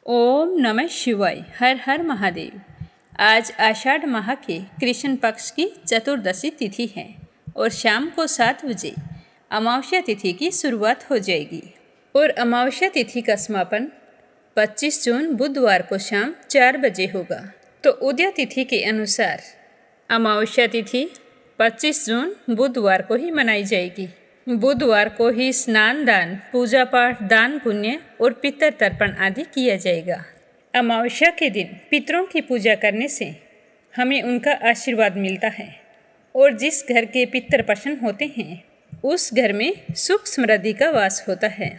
ओम नमः शिवाय। हर हर महादेव। आज आषाढ़ माह के कृष्ण पक्ष की चतुर्दशी तिथि है और शाम को 7 बजे अमावस्या तिथि की शुरुआत हो जाएगी और अमावस्या तिथि का समापन 25 जून बुधवार को शाम 4 बजे होगा। तो उदय तिथि के अनुसार अमावस्या तिथि 25 जून बुधवार को ही मनाई जाएगी। बुधवार को ही स्नान दान, पूजा पाठ, दान पुण्य और पितृ तर्पण आदि किया जाएगा। अमावस्या के दिन पितरों की पूजा करने से हमें उनका आशीर्वाद मिलता है और जिस घर के पितर प्रसन्न होते हैं उस घर में सुख समृद्धि का वास होता है।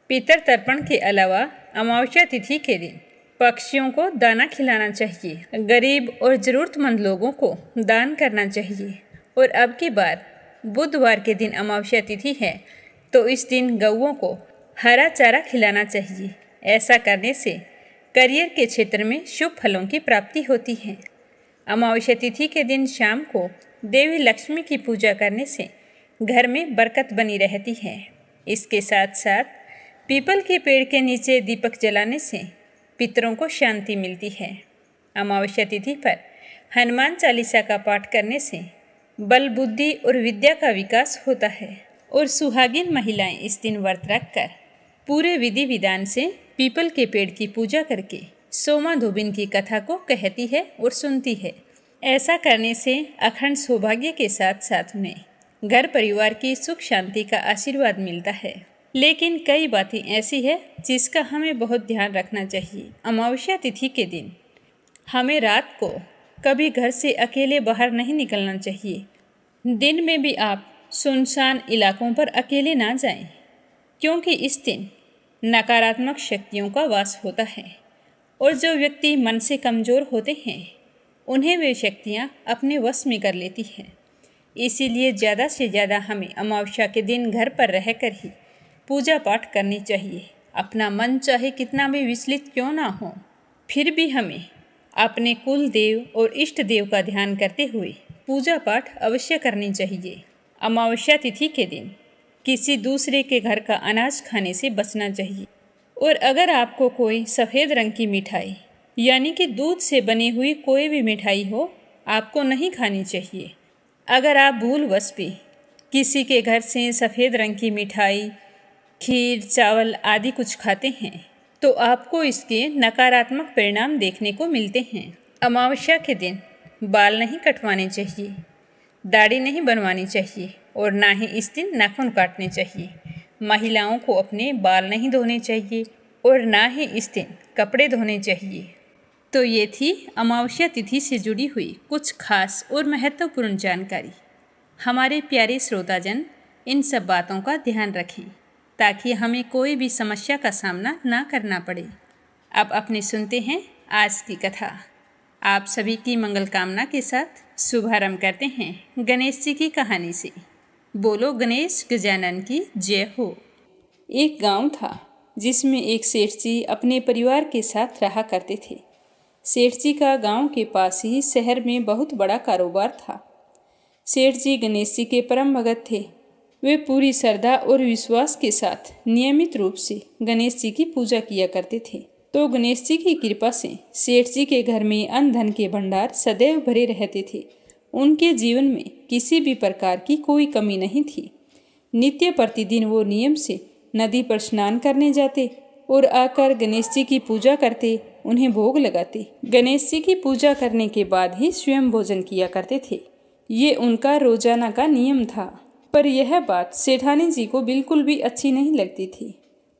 पितृ तर्पण के अलावा अमावस्या तिथि के दिन पक्षियों को दाना खिलाना चाहिए, गरीब और ज़रूरतमंद लोगों को दान करना चाहिए। और अब की बार बुधवार के दिन अमावस्या तिथि है तो इस दिन गौओं को हरा चारा खिलाना चाहिए। ऐसा करने से करियर के क्षेत्र में शुभ फलों की प्राप्ति होती है। अमावस्या तिथि के दिन शाम को देवी लक्ष्मी की पूजा करने से घर में बरकत बनी रहती है। इसके साथ साथ पीपल के पेड़ के नीचे दीपक जलाने से पितरों को शांति मिलती है। अमावस्या तिथि पर हनुमान चालीसा का पाठ करने से बल, बुद्धि और विद्या का विकास होता है और सुहागिन महिलाएं इस दिन व्रत रखकर पूरे विधि विधान से पीपल के पेड़ की पूजा करके सोमा धोबिन की कथा को कहती है और सुनती है। ऐसा करने से अखंड सौभाग्य के साथ साथ उन्हें घर परिवार की सुख शांति का आशीर्वाद मिलता है। लेकिन कई बातें ऐसी है जिसका हमें बहुत ध्यान रखना चाहिए। अमावस्या तिथि के दिन हमें रात को कभी घर से अकेले बाहर नहीं निकलना चाहिए। दिन में भी आप सुनसान इलाकों पर अकेले ना जाएं, क्योंकि इस दिन नकारात्मक शक्तियों का वास होता है और जो व्यक्ति मन से कमज़ोर होते हैं उन्हें वे शक्तियाँ अपने वश में कर लेती हैं। इसीलिए ज़्यादा से ज़्यादा हमें अमावस्या के दिन घर पर रहकर ही पूजा पाठ करनी चाहिए। अपना मन चाहे कितना भी विचलित क्यों ना हो, फिर भी हमें अपने कुल देव और इष्ट देव का ध्यान करते हुए पूजा पाठ अवश्य करनी चाहिए। अमावस्या तिथि के दिन किसी दूसरे के घर का अनाज खाने से बचना चाहिए। और अगर आपको कोई सफ़ेद रंग की मिठाई यानी कि दूध से बनी हुई कोई भी मिठाई हो, आपको नहीं खानी चाहिए। अगर आप भूलवश भी किसी के घर से सफ़ेद रंग की मिठाई, खीर, चावल आदि कुछ खाते हैं तो आपको इसके नकारात्मक परिणाम देखने को मिलते हैं। अमावस्या के दिन बाल नहीं कटवाने चाहिए, दाढ़ी नहीं बनवानी चाहिए और ना ही इस दिन नाखून काटने चाहिए। महिलाओं को अपने बाल नहीं धोने चाहिए और ना ही इस दिन कपड़े धोने चाहिए। तो ये थी अमावस्या तिथि से जुड़ी हुई कुछ खास और महत्वपूर्ण जानकारी। हमारे प्यारे श्रोताजन इन सब बातों का ध्यान रखें ताकि हमें कोई भी समस्या का सामना ना करना पड़े। अब अपने सुनते हैं आज की कथा। आप सभी की मंगल कामना के साथ शुभारंभ करते हैं गणेश जी की कहानी से। बोलो गणेश गजानन की जय हो। एक गांव था जिसमें एक सेठ जी अपने परिवार के साथ रहा करते थे। सेठ जी का गांव के पास ही शहर में बहुत बड़ा कारोबार था। सेठ जी गणेश जी के परम भगत थे। वे पूरी श्रद्धा और विश्वास के साथ नियमित रूप से गणेश जी की पूजा किया करते थे। तो गणेश जी की कृपा से सेठ जी के घर में अन्न धन के भंडार सदैव भरे रहते थे। उनके जीवन में किसी भी प्रकार की कोई कमी नहीं थी। नित्य प्रतिदिन वो नियम से नदी पर स्नान करने जाते और आकर गणेश जी की पूजा करते, उन्हें भोग लगाते। गणेश जी की पूजा करने के बाद ही स्वयं भोजन किया करते थे। ये उनका रोजाना का नियम था। पर यह बात सेठानी जी को बिल्कुल भी अच्छी नहीं लगती थी।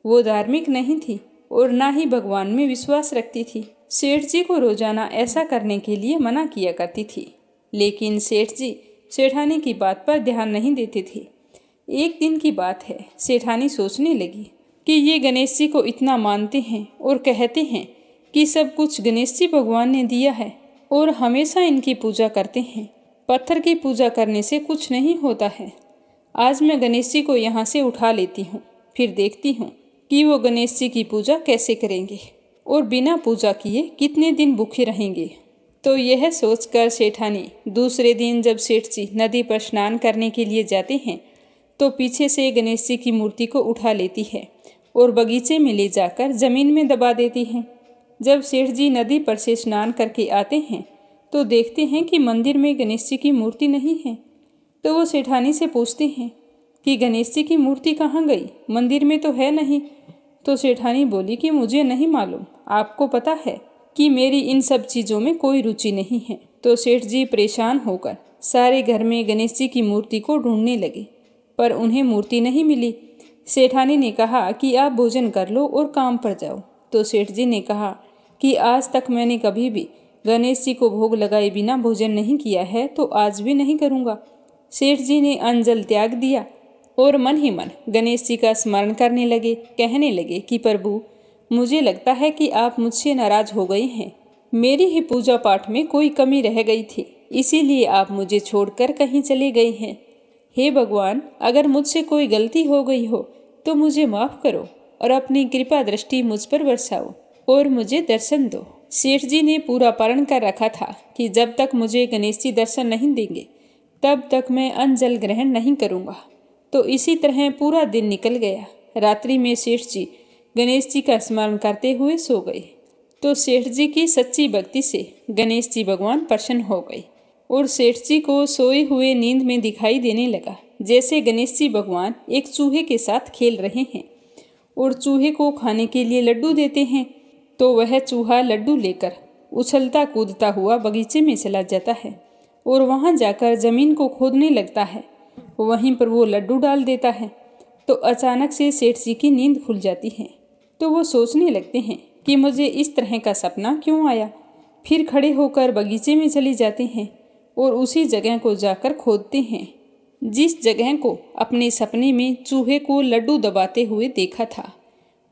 वो धार्मिक नहीं थी और ना ही भगवान में विश्वास रखती थी। सेठ जी को रोजाना ऐसा करने के लिए मना किया करती थी, लेकिन सेठ जी सेठानी की बात पर ध्यान नहीं देते थे। एक दिन की बात है, सेठानी सोचने लगी कि ये गणेश जी को इतना मानते हैं और कहते हैं कि सब कुछ गणेश जी भगवान ने दिया है और हमेशा इनकी पूजा करते हैं। पत्थर की पूजा करने से कुछ नहीं होता है। आज मैं गणेश जी को यहाँ से उठा लेती हूँ, फिर देखती हूँ कि वो गणेश जी की पूजा कैसे करेंगे और बिना पूजा किए कितने दिन भूखे रहेंगे। तो यह सोचकर सेठानी दूसरे दिन जब सेठ जी नदी पर स्नान करने के लिए जाते हैं तो पीछे से गणेश जी की मूर्ति को उठा लेती है और बगीचे में ले जाकर जमीन में दबा देती है। जब सेठ जी नदी पर से स्नान करके आते हैं तो देखते हैं कि मंदिर में गणेश जी की मूर्ति नहीं है। तो वो सेठानी से पूछते हैं कि गणेश जी की मूर्ति कहाँ गई, मंदिर में तो है नहीं। तो सेठानी बोली कि मुझे नहीं मालूम, आपको पता है कि मेरी इन सब चीज़ों में कोई रुचि नहीं है। तो सेठ जी परेशान होकर सारे घर में गणेश जी की मूर्ति को ढूंढने लगे, पर उन्हें मूर्ति नहीं मिली। सेठानी ने कहा कि आप भोजन कर लो और काम पर जाओ। तो सेठ जी ने कहा कि आज तक मैंने कभी भी गणेश जी को भोग लगाए बिना भोजन नहीं किया है, तो आज भी नहीं करूँगा। सेठ जी ने अन्न जल त्याग दिया और मन ही मन गणेश जी का स्मरण करने लगे। कहने लगे कि प्रभु, मुझे लगता है कि आप मुझसे नाराज हो गए हैं। मेरी ही पूजा पाठ में कोई कमी रह गई थी, इसीलिए आप मुझे छोड़कर कहीं चले गए हैं। हे भगवान, अगर मुझसे कोई गलती हो गई हो तो मुझे माफ़ करो और अपनी कृपा दृष्टि मुझ पर बरसाओ और मुझे दर्शन दो। सेठ जी ने पूरा प्रण कर रखा था कि जब तक मुझे गणेश जी दर्शन नहीं देंगे तब तक मैं अन्न जल ग्रहण नहीं करूँगा। तो इसी तरह पूरा दिन निकल गया। रात्रि में सेठ जी गणेश जी का स्मरण करते हुए सो गए। तो सेठ जी की सच्ची भक्ति से गणेश जी भगवान प्रसन्न हो गए और सेठ जी को सोए हुए नींद में दिखाई देने लगा जैसे गणेश जी भगवान एक चूहे के साथ खेल रहे हैं और चूहे को खाने के लिए लड्डू देते हैं। तो वह चूहा लड्डू लेकर उछलता कूदता हुआ बगीचे में चला जाता है और वहां जाकर जमीन को खोदने लगता है। वहीं पर वो लड्डू डाल देता है। तो अचानक से सेठ जी की नींद खुल जाती है। तो वो सोचने लगते हैं कि मुझे इस तरह का सपना क्यों आया। फिर खड़े होकर बगीचे में चले जाते हैं और उसी जगह को जाकर खोदते हैं जिस जगह को अपने सपने में चूहे को लड्डू दबाते हुए देखा था।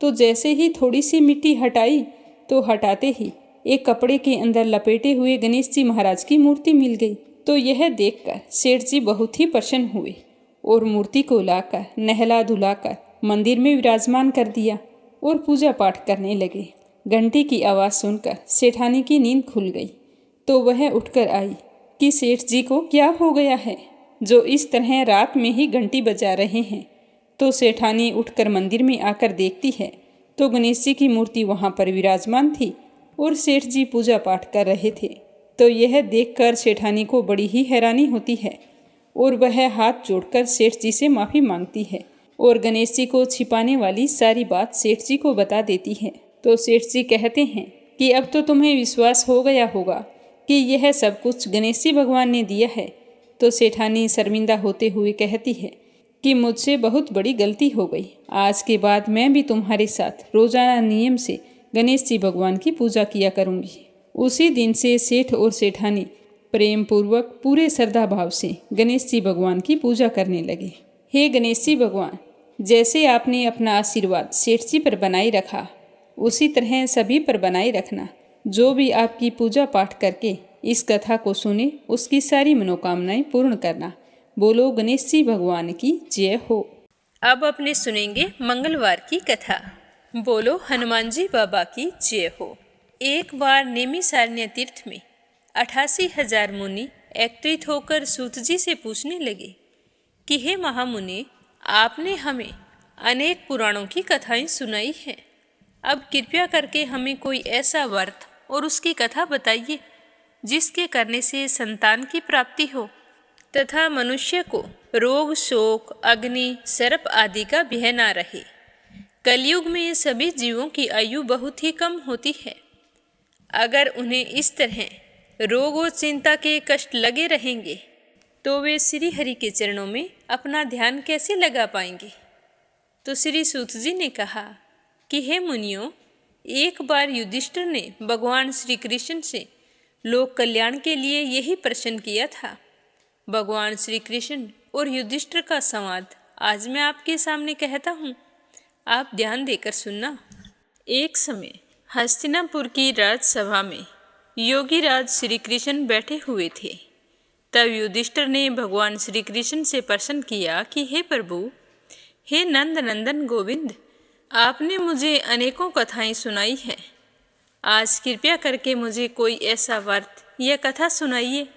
तो जैसे ही थोड़ी सी मिट्टी हटाई तो हटाते ही एक कपड़े के अंदर लपेटे हुए गणेश जी महाराज की मूर्ति मिल गई। तो यह देखकर सेठ जी बहुत ही प्रसन्न हुए और मूर्ति को लाकर नहला धुलाकर मंदिर में विराजमान कर दिया और पूजा पाठ करने लगे। घंटी की आवाज़ सुनकर सेठानी की नींद खुल गई। तो वह उठकर आई कि सेठ जी को क्या हो गया है जो इस तरह रात में ही घंटी बजा रहे हैं। तो सेठानी उठकर मंदिर में आकर देखती है तो गणेश जी की मूर्ति वहाँ पर विराजमान थी और सेठ जी पूजा पाठ कर रहे थे। तो यह देखकर सेठानी को बड़ी ही हैरानी होती है और वह हाथ जोड़कर सेठ जी से माफ़ी मांगती है और गणेश जी को छिपाने वाली सारी बात सेठ जी को बता देती है। तो सेठ जी कहते हैं कि अब तो तुम्हें विश्वास हो गया होगा कि यह सब कुछ गणेश जी भगवान ने दिया है। तो सेठानी शर्मिंदा होते हुए कहती है कि मुझसे बहुत बड़ी गलती हो गई। आज के बाद मैं भी तुम्हारे साथ रोजाना नियम से गणेश जी भगवान की पूजा किया करूँगी। उसी दिन से सेठ और सेठानी प्रेम पूर्वक पूरे श्रद्धा भाव से गणेश जी भगवान की पूजा करने लगे। हे गणेश जी भगवान, जैसे आपने अपना आशीर्वाद सेठ जी पर बनाए रखा उसी तरह सभी पर बनाए रखना। जो भी आपकी पूजा पाठ करके इस कथा को सुने उसकी सारी मनोकामनाएं पूर्ण करना। बोलो गणेश जी भगवान की जय हो। अब अपने सुनेंगे मंगलवार की कथा। बोलो हनुमान जी बाबा की जय हो। एक बार नेमिषारण्य तीर्थ में 88,000 मुनि एकत्रित होकर सूत जी से पूछने लगे कि हे महामुनि, आपने हमें अनेक पुराणों की कथाएं सुनाई हैं। अब कृपया करके हमें कोई ऐसा व्रत और उसकी कथा बताइए जिसके करने से संतान की प्राप्ति हो तथा मनुष्य को रोग, शोक, अग्नि, सर्प आदि का भय न रहे। कलयुग में सभी जीवों की आयु बहुत ही कम होती है। अगर उन्हें इस तरह रोग और चिंता के कष्ट लगे रहेंगे तो वे श्री हरि के चरणों में अपना ध्यान कैसे लगा पाएंगे। तो श्री सूत जी ने कहा कि हे मुनियों, एक बार युधिष्ठिर ने भगवान श्री कृष्ण से लोक कल्याण के लिए यही प्रश्न किया था। भगवान श्री कृष्ण और युधिष्ठिर का संवाद आज मैं आपके सामने कहता हूँ, आप ध्यान देकर सुनना। एक समय हस्तिनापुर की राजसभा में योगी राज श्री कृष्ण बैठे हुए थे। तब युधिष्ठिर ने भगवान श्री कृष्ण से प्रश्न किया कि हे प्रभु, हे नंद नंदन गोविंद, आपने मुझे अनेकों कथाएं सुनाई हैं। आज कृपया करके मुझे कोई ऐसा व्रत या कथा सुनाइए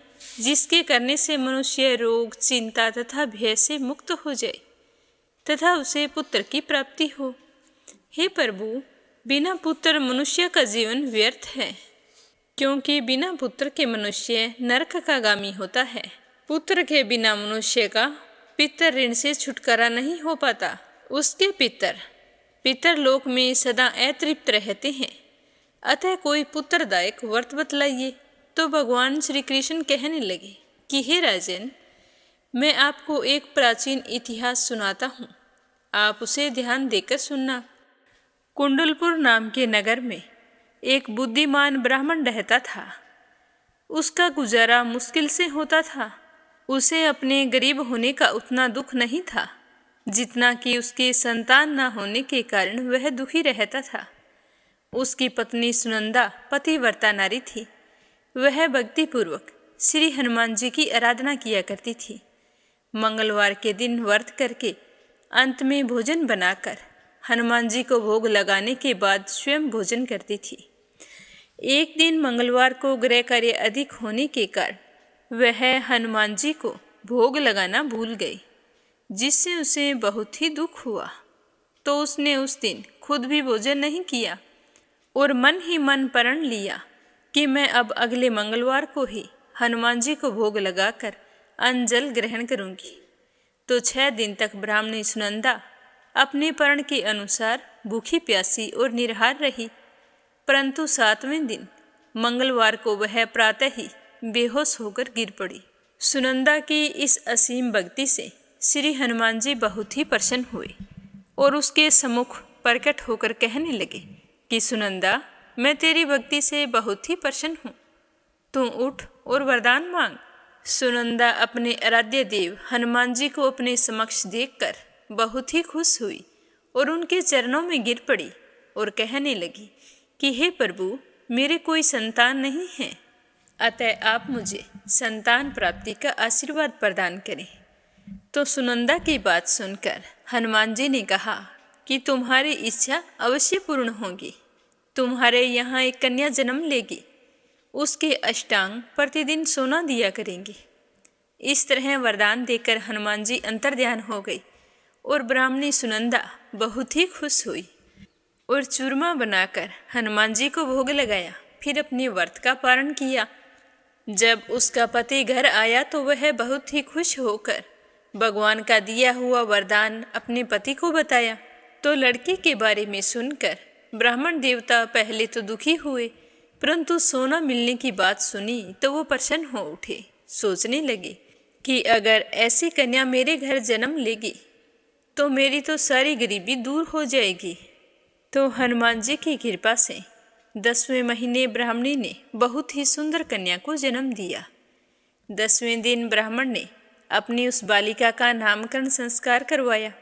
जिसके करने से मनुष्य रोग, चिंता तथा भय से मुक्त हो जाए तथा उसे पुत्र की प्राप्ति हो। हे प्रभु, बिना पुत्र मनुष्य का जीवन व्यर्थ है, क्योंकि बिना पुत्र के मनुष्य नरक का गामी होता है। पुत्र के बिना मनुष्य का पितर ऋण से छुटकारा नहीं हो पाता। उसके पितर लोक में सदा अतृप्त रहते हैं। अतः कोई पुत्रदायक व्रत बतलाइए। तो भगवान श्री कृष्ण कहने लगे कि हे राजन, मैं आपको एक प्राचीन इतिहास सुनाता हूँ, आप उसे ध्यान देकर सुनना। कुंडलपुर नाम के नगर में एक बुद्धिमान ब्राह्मण रहता था। उसका गुजारा मुश्किल से होता था। उसे अपने गरीब होने का उतना दुख नहीं था जितना कि उसके संतान न होने के कारण वह दुखी रहता था। उसकी पत्नी सुनंदा पतिव्रता नारी थी। वह भक्तिपूर्वक श्री हनुमान जी की आराधना किया करती थी। मंगलवार के दिन व्रत करके अंत में भोजन बनाकर हनुमान जी को भोग लगाने के बाद स्वयं भोजन करती थी। एक दिन मंगलवार को गृह कार्य अधिक होने के कारण वह हनुमान जी को भोग लगाना भूल गई, जिससे उसे बहुत ही दुख हुआ। तो उसने उस दिन खुद भी भोजन नहीं किया और मन ही मन प्रण लिया कि मैं अब अगले मंगलवार को ही हनुमान जी को भोग लगाकर अन्न जल ग्रहण करूंगी। तो 6 दिन तक ब्राह्मणी सुनंदा अपने प्रण के अनुसार भूखी प्यासी और निराहार रही, परंतु 7वें दिन मंगलवार को वह प्रातः ही बेहोश होकर गिर पड़ी। सुनंदा की इस असीम भक्ति से श्री हनुमान जी बहुत ही प्रसन्न हुए और उसके सम्मुख प्रकट होकर कहने लगे कि सुनंदा, मैं तेरी भक्ति से बहुत ही प्रसन्न हूँ, तू उठ और वरदान मांग। सुनंदा अपने आराध्य देव हनुमान जी को अपने समक्ष देखकर बहुत ही खुश हुई और उनके चरणों में गिर पड़ी और कहने लगी कि हे प्रभु, मेरे कोई संतान नहीं है, अतः आप मुझे संतान प्राप्ति का आशीर्वाद प्रदान करें। तो सुनंदा की बात सुनकर हनुमान जी ने कहा कि तुम्हारी इच्छा अवश्य पूर्ण होगी। तुम्हारे यहाँ एक कन्या जन्म लेगी, उसके अष्टांग प्रतिदिन सोना दिया करेंगे। इस तरह वरदान देकर हनुमान जी अंतर्ध्यान हो गई और ब्राह्मणी सुनंदा बहुत ही खुश हुई और चूरमा बनाकर हनुमान जी को भोग लगाया। फिर अपने व्रत का पारण किया। जब उसका पति घर आया तो वह बहुत ही खुश होकर भगवान का दिया हुआ वरदान अपने पति को बताया। तो लड़की के बारे में सुनकर ब्राह्मण देवता पहले तो दुखी हुए, परंतु सोना मिलने की बात सुनी तो वो प्रसन्न हो उठे। सोचने लगे कि अगर ऐसी कन्या मेरे घर जन्म लेगी तो मेरी तो सारी गरीबी दूर हो जाएगी। तो हनुमान जी की कृपा से 10वें महीने ब्राह्मणी ने बहुत ही सुंदर कन्या को जन्म दिया। 10वें दिन ब्राह्मण ने अपनी उस बालिका का नामकरण संस्कार करवाया।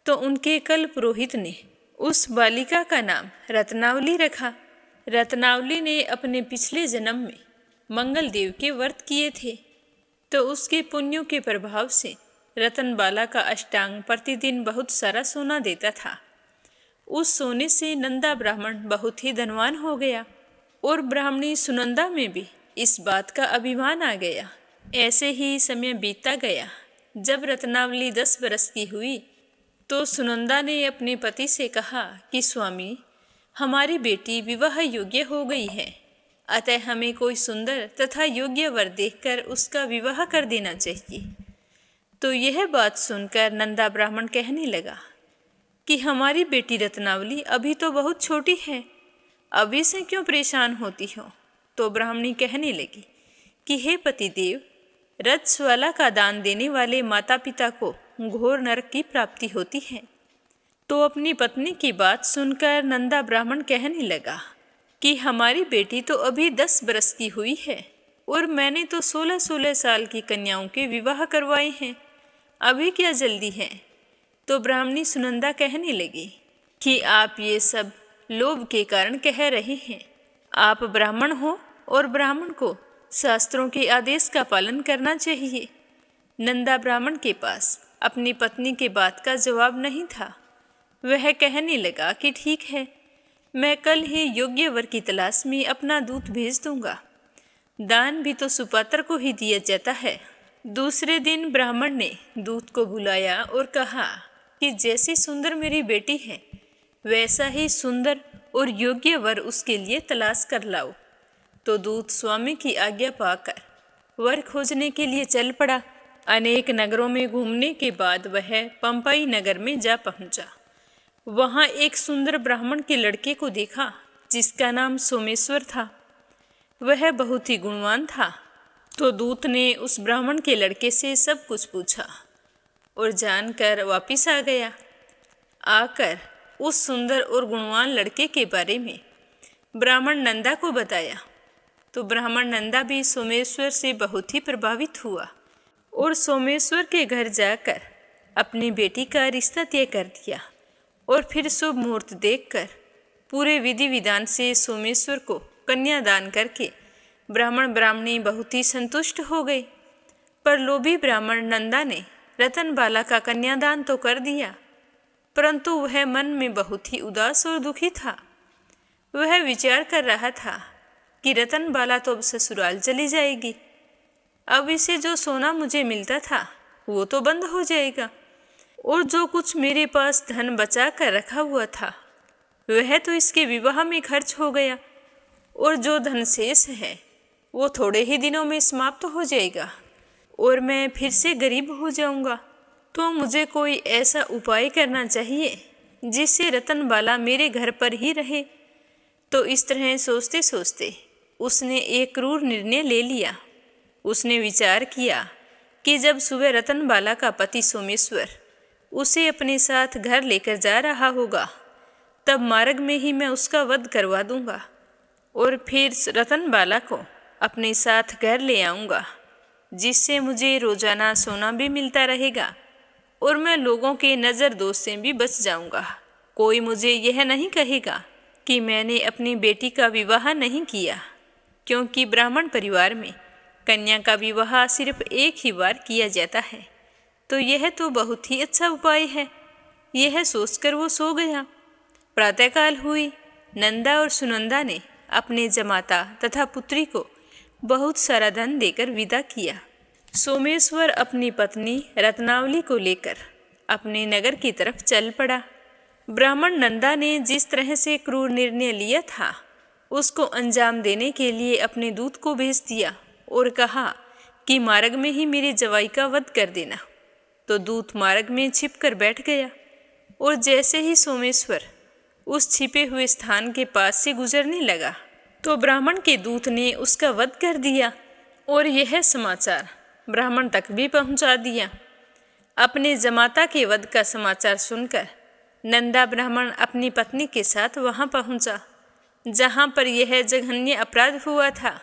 तो उनके कल पुरोहित ने उस बालिका का नाम रत्नावली रखा। रत्नावली ने अपने पिछले जन्म में मंगल देव के व्रत किए थे, तो उसके पुण्यों के प्रभाव से रतनबाला का अष्टांग प्रतिदिन बहुत सारा सोना देता था। उस सोने से नंदा ब्राह्मण बहुत ही धनवान हो गया और ब्राह्मणी सुनंदा में भी इस बात का अभिमान आ गया। ऐसे ही समय बीतता गया। जब रत्नावली 10 बरस की हुई तो सुनंदा ने अपने पति से कहा कि स्वामी, हमारी बेटी विवाह योग्य हो गई है, अतः हमें कोई सुंदर तथा योग्य वर देखकर उसका विवाह कर देना चाहिए। तो यह बात सुनकर नंदा ब्राह्मण कहने लगा कि हमारी बेटी रत्नावली अभी तो बहुत छोटी है, अभी से क्यों परेशान होती हो। तो ब्राह्मणी कहने लगी कि हे पतिदेव, रजस्वला का दान देने वाले माता पिता को घोर नरक की प्राप्ति होती है। तो अपनी पत्नी की बात सुनकर नंदा ब्राह्मण कहने लगा कि हमारी बेटी तो अभी 10 बरस की हुई है और मैंने तो 16-16 साल की कन्याओं के विवाह करवाए हैं, अभी क्या जल्दी है। तो ब्राह्मणी सुनंदा कहने लगी कि आप ये सब लोभ के कारण कह रहे हैं। आप ब्राह्मण हो और ब्राह्मण को शास्त्रों के आदेश का पालन करना चाहिए। नंदा ब्राह्मण के पास अपनी पत्नी के बात का जवाब नहीं था। वह कहने लगा कि ठीक है, मैं कल ही योग्य वर की तलाश में अपना दूत भेज दूंगा। दान भी तो सुपात्र को ही दिया जाता है। दूसरे दिन ब्राह्मण ने दूत को बुलाया और कहा कि जैसी सुंदर मेरी बेटी है वैसा ही सुंदर और योग्य वर उसके लिए तलाश कर लाओ। तो दूत स्वामी की आज्ञा पाकर वर खोजने के लिए चल पड़ा। अनेक नगरों में घूमने के बाद वह पंपाई नगर में जा पहुंचा। वहां एक सुंदर ब्राह्मण के लड़के को देखा जिसका नाम सोमेश्वर था। वह बहुत ही गुणवान था। तो दूत ने उस ब्राह्मण के लड़के से सब कुछ पूछा और जानकर वापिस आ गया। आकर उस सुंदर और गुणवान लड़के के बारे में ब्राह्मण नंदा को बताया। तो ब्राह्मण नंदा भी सोमेश्वर से बहुत ही प्रभावित हुआ और सोमेश्वर के घर जाकर अपनी बेटी का रिश्ता तय कर दिया। और फिर शुभ मुहूर्त देखकर पूरे विधि विधान से सोमेश्वर को कन्यादान करके ब्राह्मण ब्राह्मणी बहुत ही संतुष्ट हो गए। पर लोभी ब्राह्मण नंदा ने रतनबाला का कन्यादान तो कर दिया, परंतु वह मन में बहुत ही उदास और दुखी था। वह विचार कर रहा था कि रतनबाला तो अब ससुराल चली जाएगी। अब इसे जो सोना मुझे मिलता था वो तो बंद हो जाएगा, और जो कुछ मेरे पास धन बचा कर रखा हुआ था वह तो इसके विवाह में खर्च हो गया, और जो धन शेष है वो थोड़े ही दिनों में समाप्त हो जाएगा और मैं फिर से गरीब हो जाऊंगा। तो मुझे कोई ऐसा उपाय करना चाहिए जिससे रतनबाला मेरे घर पर ही रहे। तो इस तरह सोचते सोचते उसने एक क्रूर निर्णय ले लिया। उसने विचार किया कि जब सुबह रतनबाला का पति सोमेश्वर उसे अपने साथ घर लेकर जा रहा होगा तब मार्ग में ही मैं उसका वध करवा दूंगा और फिर रतनबाला को अपने साथ घर ले आऊँगा, जिससे मुझे रोजाना सोना भी मिलता रहेगा और मैं लोगों के नज़र दोष से भी बच जाऊँगा। कोई मुझे यह नहीं कहेगा कि मैंने अपनी बेटी का विवाह नहीं किया, क्योंकि ब्राह्मण परिवार में कन्या का विवाह सिर्फ एक ही बार किया जाता है। तो यह तो बहुत ही अच्छा उपाय है। यह सोचकर वो सो गया। प्रातःकाल हुई। नंदा और सुनंदा ने अपने जमाता तथा पुत्री को बहुत सारा धन देकर विदा किया। सोमेश्वर अपनी पत्नी रत्नावली को लेकर अपने नगर की तरफ चल पड़ा। ब्राह्मण नंदा ने जिस तरह से क्रूर निर्णय लिया था उसको अंजाम देने के लिए अपने दूत को भेज दिया और कहा कि मार्ग में ही मेरे जवाई का वध कर देना। तो दूत मार्ग में छिप कर बैठ गया और जैसे ही सोमेश्वर उस छिपे हुए स्थान के पास से गुजरने लगा तो ब्राह्मण के दूत ने उसका वध कर दिया और यह समाचार ब्राह्मण तक भी पहुंचा दिया। अपने जमाता के वध का समाचार सुनकर नंदा ब्राह्मण अपनी पत्नी के साथ वहां पहुंचा जहां पर यह जघन्य अपराध हुआ था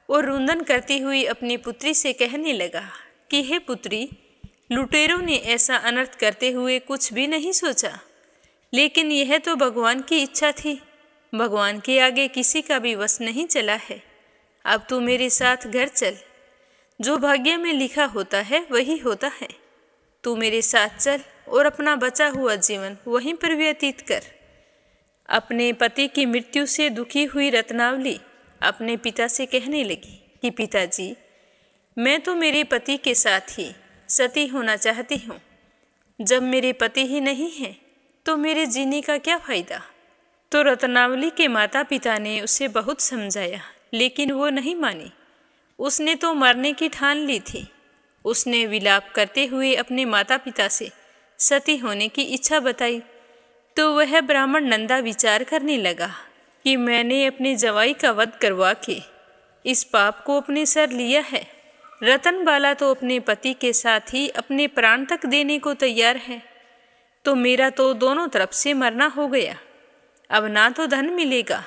और रुंदन करती हुई अपनी पुत्री से कहने लगा कि हे पुत्री, लुटेरों ने ऐसा अनर्थ करते हुए कुछ भी नहीं सोचा, लेकिन यह तो भगवान की इच्छा थी। भगवान के आगे किसी का भी वश नहीं चला है। अब तू मेरे साथ घर चल। जो भाग्य में लिखा होता है वही होता है। तू मेरे साथ चल और अपना बचा हुआ जीवन वहीं पर व्यतीत कर। अपने पति की मृत्यु से दुखी हुई रत्नावली अपने पिता से कहने लगी कि पिताजी, मैं तो मेरे पति के साथ ही सती होना चाहती हूँ। जब मेरे पति ही नहीं हैं तो मेरे जीने का क्या फ़ायदा। तो रत्नावली के माता पिता ने उसे बहुत समझाया, लेकिन वो नहीं मानी। उसने तो मरने की ठान ली थी। उसने विलाप करते हुए अपने माता पिता से सती होने की इच्छा बताई। तो वह ब्राह्मण नंदा विचार करने लगा कि मैंने अपने जवाई का वध करवा के इस पाप को अपने सर लिया है। रतनबाला तो अपने पति के साथ ही अपने प्राण तक देने को तैयार है, तो मेरा तो दोनों तरफ से मरना हो गया। अब ना तो धन मिलेगा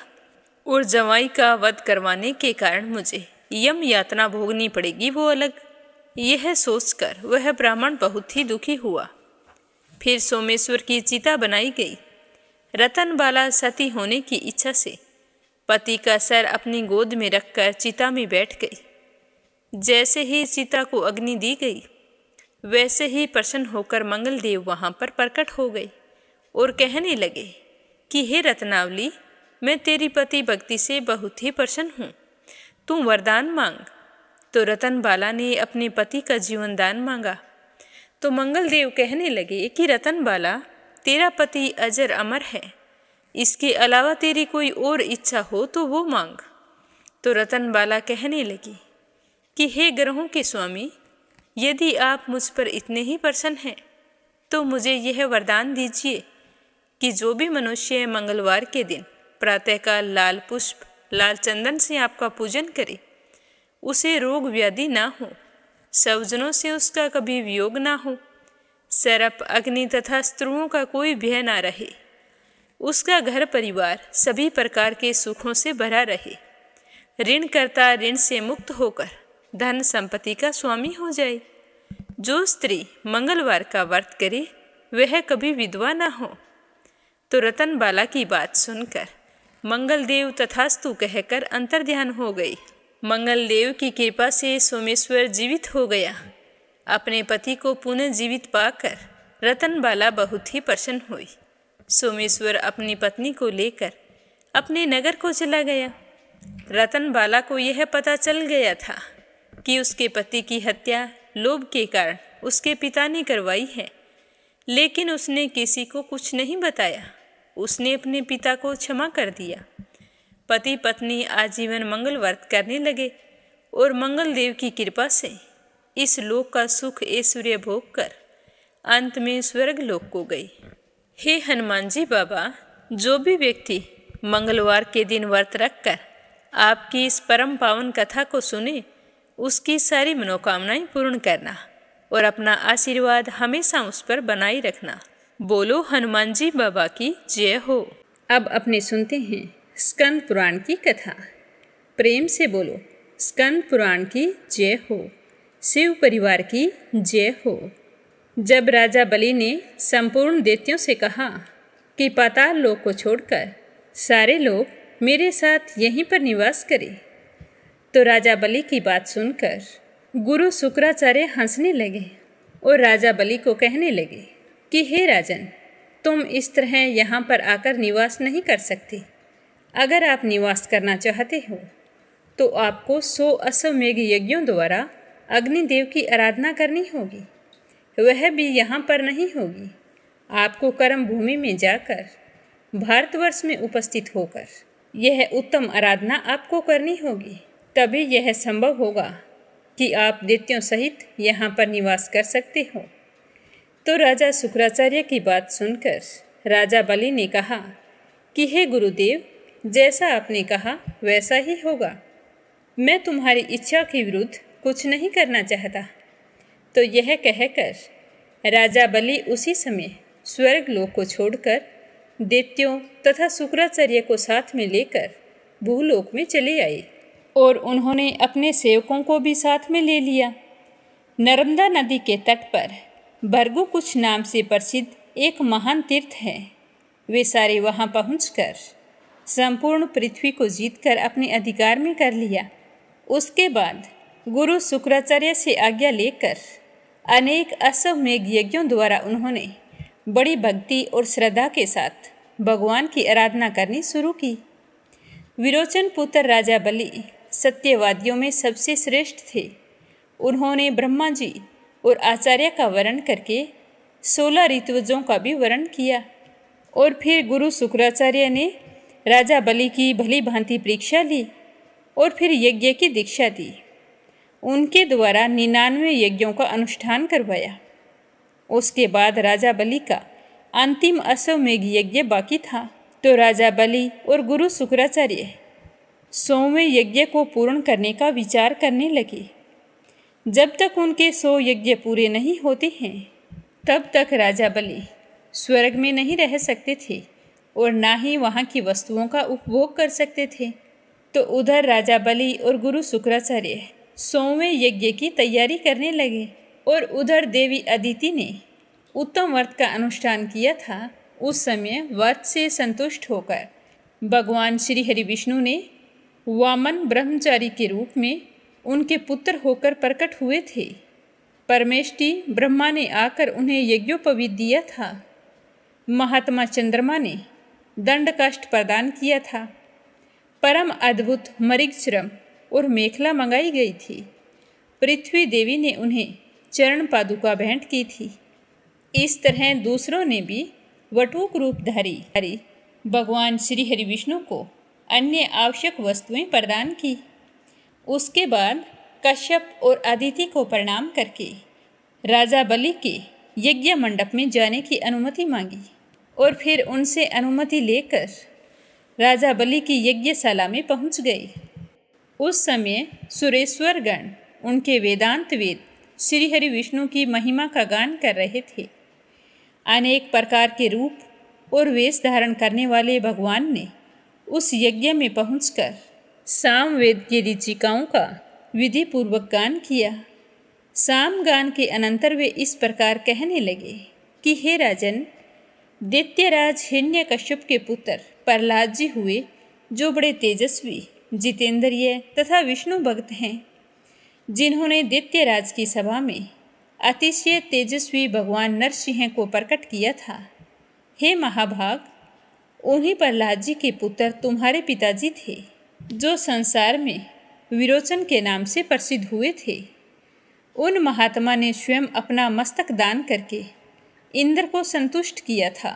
और जवाई का वध करवाने के कारण मुझे यम यातना भोगनी पड़ेगी, वो अलग। यह सोचकर वह ब्राह्मण बहुत ही दुखी हुआ। फिर सोमेश्वर की चिता बनाई गई। रतनबाला सती होने की इच्छा से पति का सर अपनी गोद में रखकर चिता में बैठ गई। जैसे ही चिता को अग्नि दी गई वैसे ही प्रसन्न होकर मंगलदेव वहाँ पर प्रकट हो गए और कहने लगे कि हे रत्नावली, मैं तेरी पति भक्ति से बहुत ही प्रसन्न हूँ। तू वरदान मांग। तो रतनबाला ने अपने पति का जीवन दान मांगा। तो मंगलदेव कहने लगे कि रतनबाला, तेरा पति अजर अमर है इसके अलावा तेरी कोई और इच्छा हो तो वो मांग। तो रतनबाला कहने लगी कि हे ग्रहों के स्वामी, यदि आप मुझ पर इतने ही प्रसन्न हैं तो मुझे यह वरदान दीजिए कि जो भी मनुष्य मंगलवार के दिन प्रातःकाल लाल पुष्प लाल चंदन से आपका पूजन करे, उसे रोग व्याधि ना हो, स्वजनों से उसका कभी वियोग ना हो, सर्प अग्नि तथा स्त्रुओं का कोई भय ना रहे, उसका घर परिवार सभी प्रकार के सुखों से भरा रहे, ऋण करता ऋण से मुक्त होकर धन संपत्ति का स्वामी हो जाए। जो स्त्री मंगलवार का व्रत करे वह कभी विधवा ना हो। तो रतनबाला की बात सुनकर मंगलदेव तथास्तु कहकर अंतर्ध्यान हो गई। मंगलदेव की कृपा से सोमेश्वर जीवित हो गया। अपने पति को पुनः जीवित पाकर रतनबाला बहुत ही प्रसन्न हुई। सोमेश्वर अपनी पत्नी को लेकर अपने नगर को चला गया। रतनबाला को यह पता चल गया था कि उसके पति की हत्या लोभ के कारण उसके पिता ने करवाई है, लेकिन उसने किसी को कुछ नहीं बताया। उसने अपने पिता को क्षमा कर दिया। पति पत्नी आजीवन मंगल व्रत करने लगे और मंगलदेव की कृपा से इस लोक का सुख ऐश्वर्य भोग कर अंत में स्वर्ग लोक को गई। हे हनुमान जी बाबा, जो भी व्यक्ति मंगलवार के दिन व्रत रखकर आपकी इस परम पावन कथा को सुने, उसकी सारी मनोकामनाएं पूर्ण करना और अपना आशीर्वाद हमेशा उस पर बनाए रखना। बोलो हनुमान जी बाबा की जय हो। अब अपने सुनते हैं स्कंद पुराण की कथा। प्रेम से बोलो स्कंद पुराण की जय हो, शिव परिवार की जय हो। जब राजा बलि ने संपूर्ण दैत्यों से कहा कि पाताल लोक को छोड़कर सारे लोग मेरे साथ यहीं पर निवास करें, तो राजा बलि की बात सुनकर गुरु शुक्राचार्य हंसने लगे और राजा बलि को कहने लगे कि हे राजन, तुम इस तरह यहाँ पर आकर निवास नहीं कर सकते। अगर आप निवास करना चाहते हो तो आपको 100 अश्वमेघ यज्ञों द्वारा अग्निदेव की आराधना करनी होगी। वह भी यहाँ पर नहीं होगी। आपको कर्म भूमि में जाकर भारतवर्ष में उपस्थित होकर यह उत्तम आराधना आपको करनी होगी। तभी यह संभव होगा कि आप दैत्यों सहित यहाँ पर निवास कर सकते हो। तो राजा शुक्राचार्य की बात सुनकर राजा बलि ने कहा कि हे गुरुदेव, जैसा आपने कहा वैसा ही होगा। मैं तुम्हारी इच्छा के विरुद्ध कुछ नहीं करना चाहता। तो यह कहकर राजा बलि उसी समय स्वर्ग लोक को छोड़कर दैत्यों तथा शुक्राचार्य को साथ में लेकर भूलोक में चले आए और उन्होंने अपने सेवकों को भी साथ में ले लिया। नर्मदा नदी के तट पर भृगु कुछ नाम से प्रसिद्ध एक महान तीर्थ है। वे सारे वहां पहुंचकर संपूर्ण पृथ्वी को जीतकर अपने अधिकार में कर लिया। उसके बाद गुरु शुक्राचार्य से आज्ञा लेकर अनेक अश्वमेघ यज्ञों द्वारा उन्होंने बड़ी भक्ति और श्रद्धा के साथ भगवान की आराधना करनी शुरू की। विरोचन पुत्र राजा बलि सत्यवादियों में सबसे श्रेष्ठ थे। उन्होंने ब्रह्मा जी और आचार्य का वर्ण करके 16 ऋतुजों का भी वर्ण किया और फिर गुरु शुक्राचार्य ने राजा बलि की भली भांति परीक्षा ली और फिर यज्ञ की दीक्षा दी। उनके द्वारा 99 यज्ञों का अनुष्ठान करवाया। उसके बाद राजा बलि का अंतिम अश्वमेघ यज्ञ बाकी था। तो राजा बलि और गुरु शुक्राचार्य 100वें यज्ञ को पूर्ण करने का विचार करने लगे। जब तक उनके 100 यज्ञ पूरे नहीं होते हैं तब तक राजा बलि स्वर्ग में नहीं रह सकते थे और ना ही वहाँ की वस्तुओं का उपभोग कर सकते थे। तो उधर राजा बलि और गुरु शुक्राचार्य 100वें यज्ञ की तैयारी करने लगे और उधर देवी अदिति ने उत्तम व्रत का अनुष्ठान किया था। उस समय व्रत से संतुष्ट होकर भगवान श्री हरि विष्णु ने वामन ब्रह्मचारी के रूप में उनके पुत्र होकर प्रकट हुए थे। परमेष्टि ब्रह्मा ने आकर उन्हें यज्ञोपवीत दिया था। महात्मा चंद्रमा ने दंड काष्ठ प्रदान किया था। परम अद्भुत मरीचरम और मेखला मंगाई गई थी। पृथ्वी देवी ने उन्हें चरण पादुका भेंट की थी। इस तरह दूसरों ने भी वटुक रूपधारी भगवान श्री हरि विष्णु को अन्य आवश्यक वस्तुएं प्रदान की। उसके बाद कश्यप और अदिति को प्रणाम करके राजा बलि के यज्ञ मंडप में जाने की अनुमति मांगी और फिर उनसे अनुमति लेकर राजा बलि की यज्ञशाला में पहुंच गए। उस समय सुरेश्वर गण उनके वेदांत वेद श्री हरि विष्णु की महिमा का गान कर रहे थे। अनेक प्रकार के रूप और वेश धारण करने वाले भगवान ने उस यज्ञ में पहुंचकर सामवेद की ऋचिकाओं का विधि पूर्वक गान किया। साम गान के अनंतर वे इस प्रकार कहने लगे कि हे राजन, दैत्यराज हिरण्यकश्यप के पुत्र प्रहलाद जी हुए, जो बड़े तेजस्वी, जितेंद्रिय तथा विष्णु भक्त हैं, जिन्होंने दैत्यराज की सभा में अतिशय तेजस्वी भगवान नरसिंह को प्रकट किया था। हे महाभाग, उन्हीं प्रहलाद जी के पुत्र तुम्हारे पिताजी थे, जो संसार में विरोचन के नाम से प्रसिद्ध हुए थे। उन महात्मा ने स्वयं अपना मस्तक दान करके इंद्र को संतुष्ट किया था।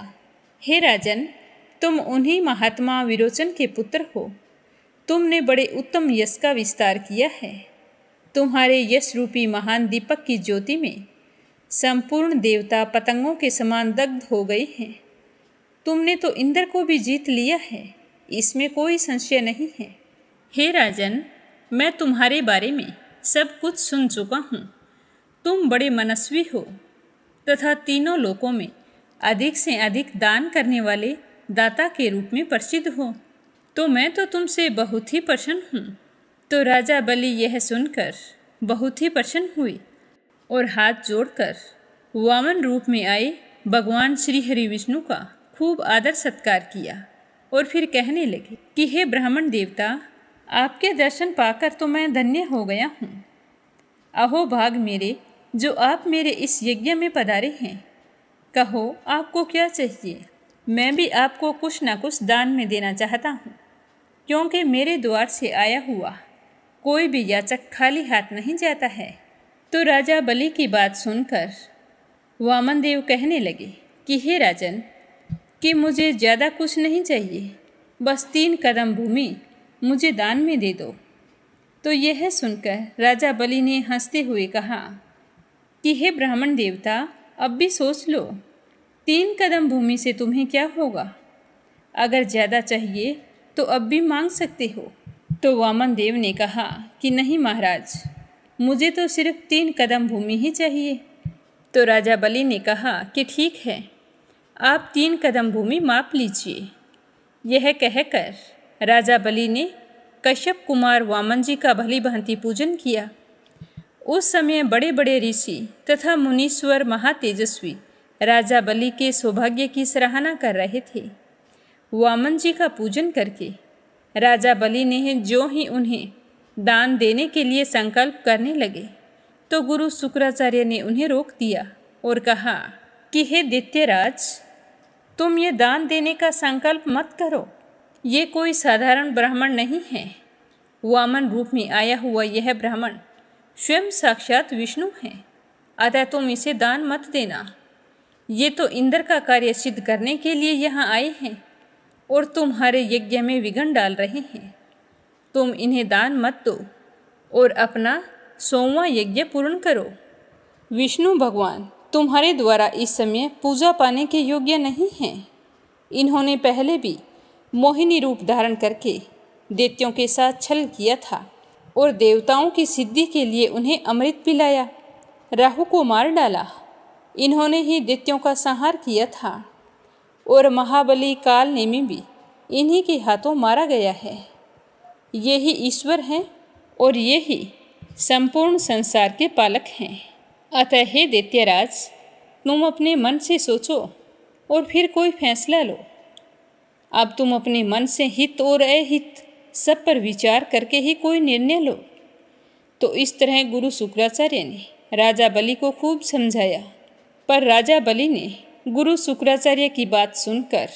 हे राजन, तुम उन्हीं महात्मा विरोचन के पुत्र हो। तुमने बड़े उत्तम यश का विस्तार किया है। तुम्हारे यश रूपी महान दीपक की ज्योति में संपूर्ण देवता पतंगों के समान दग्ध हो गए हैं। तुमने तो इंद्र को भी जीत लिया है, इसमें कोई संशय नहीं है। हे राजन, मैं तुम्हारे बारे में सब कुछ सुन चुका हूँ। तुम बड़े मनस्वी हो तथा तीनों लोकों में अधिक से अधिक दान करने वाले दाता के रूप में प्रसिद्ध हो, तो मैं तो तुमसे बहुत ही प्रसन्न हूँ। तो राजा बलि यह सुनकर बहुत ही प्रसन्न हुए और हाथ जोड़कर वामन रूप में आए भगवान श्री हरि विष्णु का खूब आदर सत्कार किया और फिर कहने लगे कि हे ब्राह्मण देवता, आपके दर्शन पाकर तो मैं धन्य हो गया हूँ। अहो भाग मेरे, जो आप मेरे इस यज्ञ में पधारे हैं, कहो आपको क्या चाहिए। मैं भी आपको कुछ न कुछ दान में देना चाहता हूँ, क्योंकि मेरे द्वार से आया हुआ कोई भी याचक खाली हाथ नहीं जाता है। तो राजा बलि की बात सुनकर वामन देव कहने लगे कि हे राजन, कि मुझे ज़्यादा कुछ नहीं चाहिए, बस 3 कदम भूमि मुझे दान में दे दो। तो यह सुनकर राजा बलि ने हंसते हुए कहा कि हे ब्राह्मण देवता, अब भी सोच लो, 3 कदम भूमि से तुम्हें क्या होगा। अगर ज़्यादा चाहिए तो अब भी मांग सकते हो। तो वामन देव ने कहा कि नहीं महाराज, मुझे तो सिर्फ 3 कदम भूमि ही चाहिए। तो राजा बलि ने कहा कि ठीक है, आप 3 कदम भूमि माप लीजिए। यह कहकर राजा बलि ने कश्यप कुमार वामन जी का भली भांति पूजन किया। उस समय बड़े बड़े ऋषि तथा मुनीश्वर महातेजस्वी राजा बलि के सौभाग्य की सराहना कर रहे थे। वामन जी का पूजन करके राजा बलि ने जो ही उन्हें दान देने के लिए संकल्प करने लगे, तो गुरु शुक्राचार्य ने उन्हें रोक दिया और कहा कि हे दैत्यराज, तुम ये दान देने का संकल्प मत करो। ये कोई साधारण ब्राह्मण नहीं है। वामन रूप में आया हुआ यह ब्राह्मण स्वयं साक्षात विष्णु है, अतः तुम इसे दान मत देना। ये तो इंद्र का कार्य सिद्ध करने के लिए यहाँ आए हैं और तुम्हारे यज्ञ में विघ्न डाल रहे हैं। तुम इन्हें दान मत दो और अपना 100वां यज्ञ पूर्ण करो। विष्णु भगवान तुम्हारे द्वारा इस समय पूजा पाने के योग्य नहीं हैं। इन्होंने पहले भी मोहिनी रूप धारण करके दैत्यों के साथ छल किया था और देवताओं की सिद्धि के लिए उन्हें अमृत पिलाया, राहु को मार डाला। इन्होंने ही दैत्यों का संहार किया था और महाबली काल नेमि भी इन्हीं के हाथों मारा गया है। ये ही ईश्वर हैं और ये ही संपूर्ण संसार के पालक हैं। अतः हे दैत्यराज, तुम अपने मन से सोचो और फिर कोई फैसला लो। अब तुम अपने मन से हित और अहित सब पर विचार करके ही कोई निर्णय लो। तो इस तरह गुरु शुक्राचार्य ने राजा बलि को खूब समझाया, पर राजा बलि ने गुरु शुक्राचार्य की बात सुनकर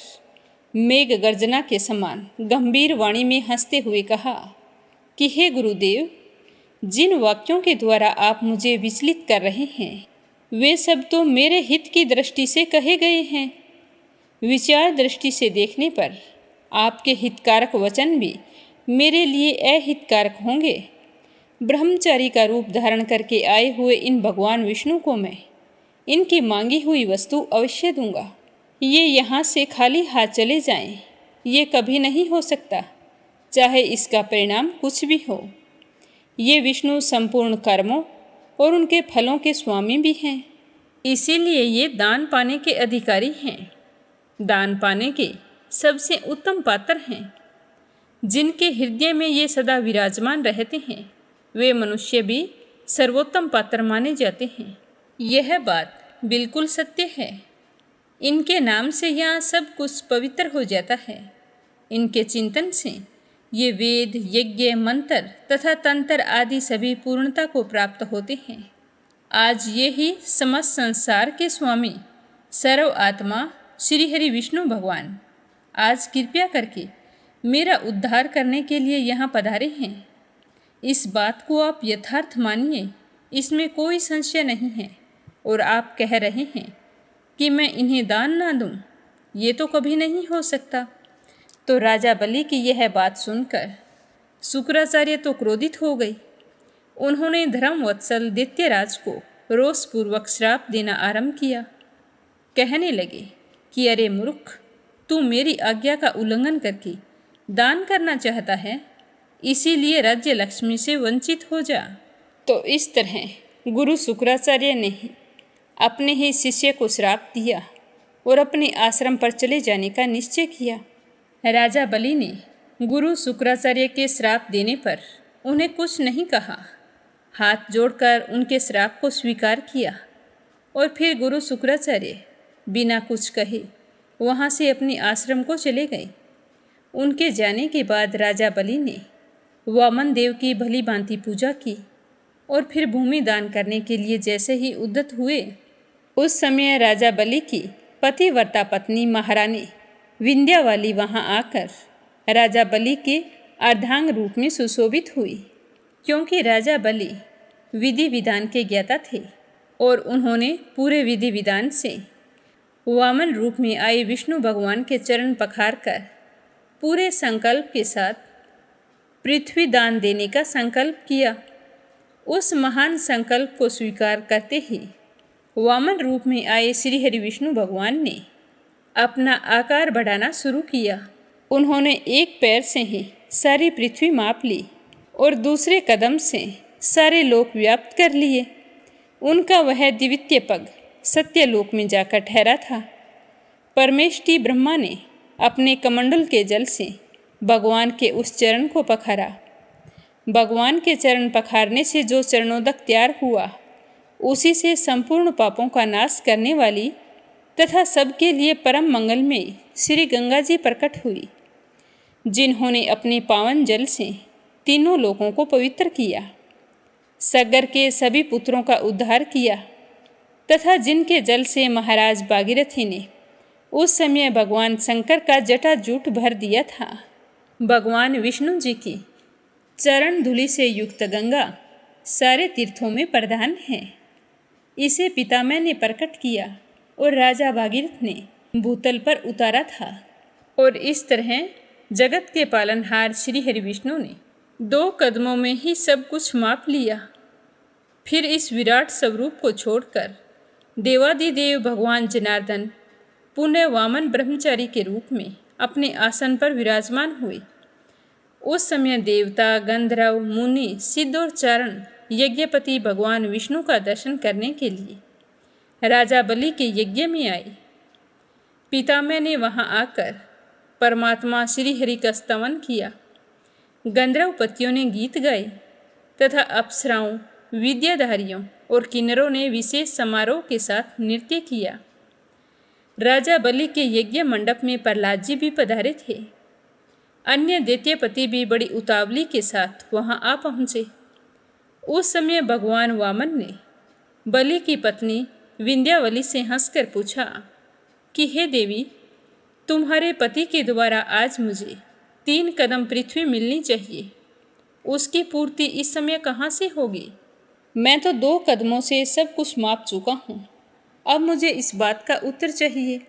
मेघ गर्जना के समान गंभीर वाणी में हंसते हुए कहा कि हे गुरुदेव, जिन वाक्यों के द्वारा आप मुझे विचलित कर रहे हैं, वे सब तो मेरे हित की दृष्टि से कहे गए हैं। विचार दृष्टि से देखने पर आपके हितकारक वचन भी मेरे लिए अहितकारक होंगे। ब्रह्मचारी का रूप धारण करके आए हुए इन भगवान विष्णु को मैं इनकी मांगी हुई वस्तु अवश्य दूंगा। ये यहाँ से खाली हाथ चले जाएं, ये कभी नहीं हो सकता, चाहे इसका परिणाम कुछ भी हो। ये विष्णु संपूर्ण कर्मों और उनके फलों के स्वामी भी हैं, इसीलिए ये दान पाने के अधिकारी हैं, दान पाने के सबसे उत्तम पात्र हैं। जिनके हृदय में ये सदा विराजमान रहते हैं वे मनुष्य भी सर्वोत्तम पात्र माने जाते हैं। यह बात बिल्कुल सत्य है। इनके नाम से यहाँ सब कुछ पवित्र हो जाता है। इनके चिंतन से ये वेद, यज्ञ, मंत्र तथा तंत्र आदि सभी पूर्णता को प्राप्त होते हैं। आज ये ही समस्त संसार के स्वामी सर्व आत्मा श्री हरि विष्णु भगवान आज कृपया करके मेरा उद्धार करने के लिए यहाँ पधारे हैं। इस बात को आप यथार्थ मानिए, इसमें कोई संशय नहीं है। और आप कह रहे हैं कि मैं इन्हें दान ना दूं, ये तो कभी नहीं हो सकता। तो राजा बलि की यह बात सुनकर शुक्राचार्य तो क्रोधित हो गई। उन्होंने धर्मवत्सल दैत्यराज को रोषपूर्वक श्राप देना आरंभ किया। कहने लगे कि अरे मूर्ख, तू मेरी आज्ञा का उल्लंघन करके दान करना चाहता है, इसीलिए राज्य लक्ष्मी से वंचित हो जा। तो इस तरह गुरु शुक्राचार्य ने अपने ही शिष्य को श्राप दिया और अपने आश्रम पर चले जाने का निश्चय किया। राजा बलि ने गुरु शुक्राचार्य के श्राप देने पर उन्हें कुछ नहीं कहा, हाथ जोड़कर उनके श्राप को स्वीकार किया और फिर गुरु शुक्राचार्य बिना कुछ कहे वहाँ से अपने आश्रम को चले गए। उनके जाने के बाद राजा बलि ने वामन देव की भली भांति पूजा की और फिर भूमि दान करने के लिए जैसे ही उद्यत हुए, उस समय राजा बलि की पतिव्रता पत्नी महारानी विंध्यावाली वहाँ आकर राजा बलि के अर्धांग रूप में सुशोभित हुई। क्योंकि राजा बलि विधि विधान के ज्ञाता थे और उन्होंने पूरे विधि विधान से वामन रूप में आए विष्णु भगवान के चरण पखार कर पूरे संकल्प के साथ पृथ्वी दान देने का संकल्प किया। उस महान संकल्प को स्वीकार करते ही वामन रूप में आए श्री हरि विष्णु भगवान ने अपना आकार बढ़ाना शुरू किया। उन्होंने एक पैर से ही सारी पृथ्वी माप ली और दूसरे कदम से सारे लोक व्याप्त कर लिए। उनका वह द्वितीय पग सत्यलोक में जाकर ठहरा था। परमेष्टि ब्रह्मा ने अपने कमंडल के जल से भगवान के उस चरण को पखारा। भगवान के चरण पखारने से जो चरणोदक तैयार हुआ, उसी से संपूर्ण पापों का नाश करने वाली तथा सबके लिए परम मंगलमय श्री गंगा जी प्रकट हुई, जिन्होंने अपने पावन जल से तीनों लोकों को पवित्र किया, सगर के सभी पुत्रों का उद्धार किया तथा जिनके जल से महाराज भागीरथी ने उस समय भगवान शंकर का जटाजूट भर दिया था। भगवान विष्णु जी की चरण धूलि से युक्त गंगा सारे तीर्थों में प्रधान है। इसे पितामह ने प्रकट किया और राजा भागीरथ ने भूतल पर उतारा था। और इस तरह जगत के पालनहार श्री हरि विष्णु ने 2 कदमों में ही सब कुछ माप लिया। फिर इस विराट स्वरूप को छोड़कर देवादिदेव भगवान जनार्दन पुनः वामन ब्रह्मचारी के रूप में अपने आसन पर विराजमान हुए। उस समय देवता, गंधर्व, मुनि, सिद्ध और चारण यज्ञपति भगवान विष्णु का दर्शन करने के लिए राजा बलि के यज्ञ में आए। पितामह ने वहां आकर परमात्मा श्री हरि का स्तवन किया। गंधर्वपतियों ने गीत गाए तथा अप्सराओं, विद्याधारियों और किन्नरों ने विशेष समारोह के साथ नृत्य किया। राजा बलि के यज्ञ मंडप में प्रहलाद जी भी पधारे थे। अन्य दैत्यपति भी बड़ी उतावली के साथ वहां आ पहुँचे। उस समय भगवान वामन ने बलि की पत्नी विंध्यावली से हंसकर पूछा कि हे देवी, तुम्हारे पति के द्वारा आज मुझे 3 कदम पृथ्वी मिलनी चाहिए, उसकी पूर्ति इस समय कहाँ से होगी? मैं तो 2 कदमों से सब कुछ माप चुका हूँ, अब मुझे इस बात का उत्तर चाहिए।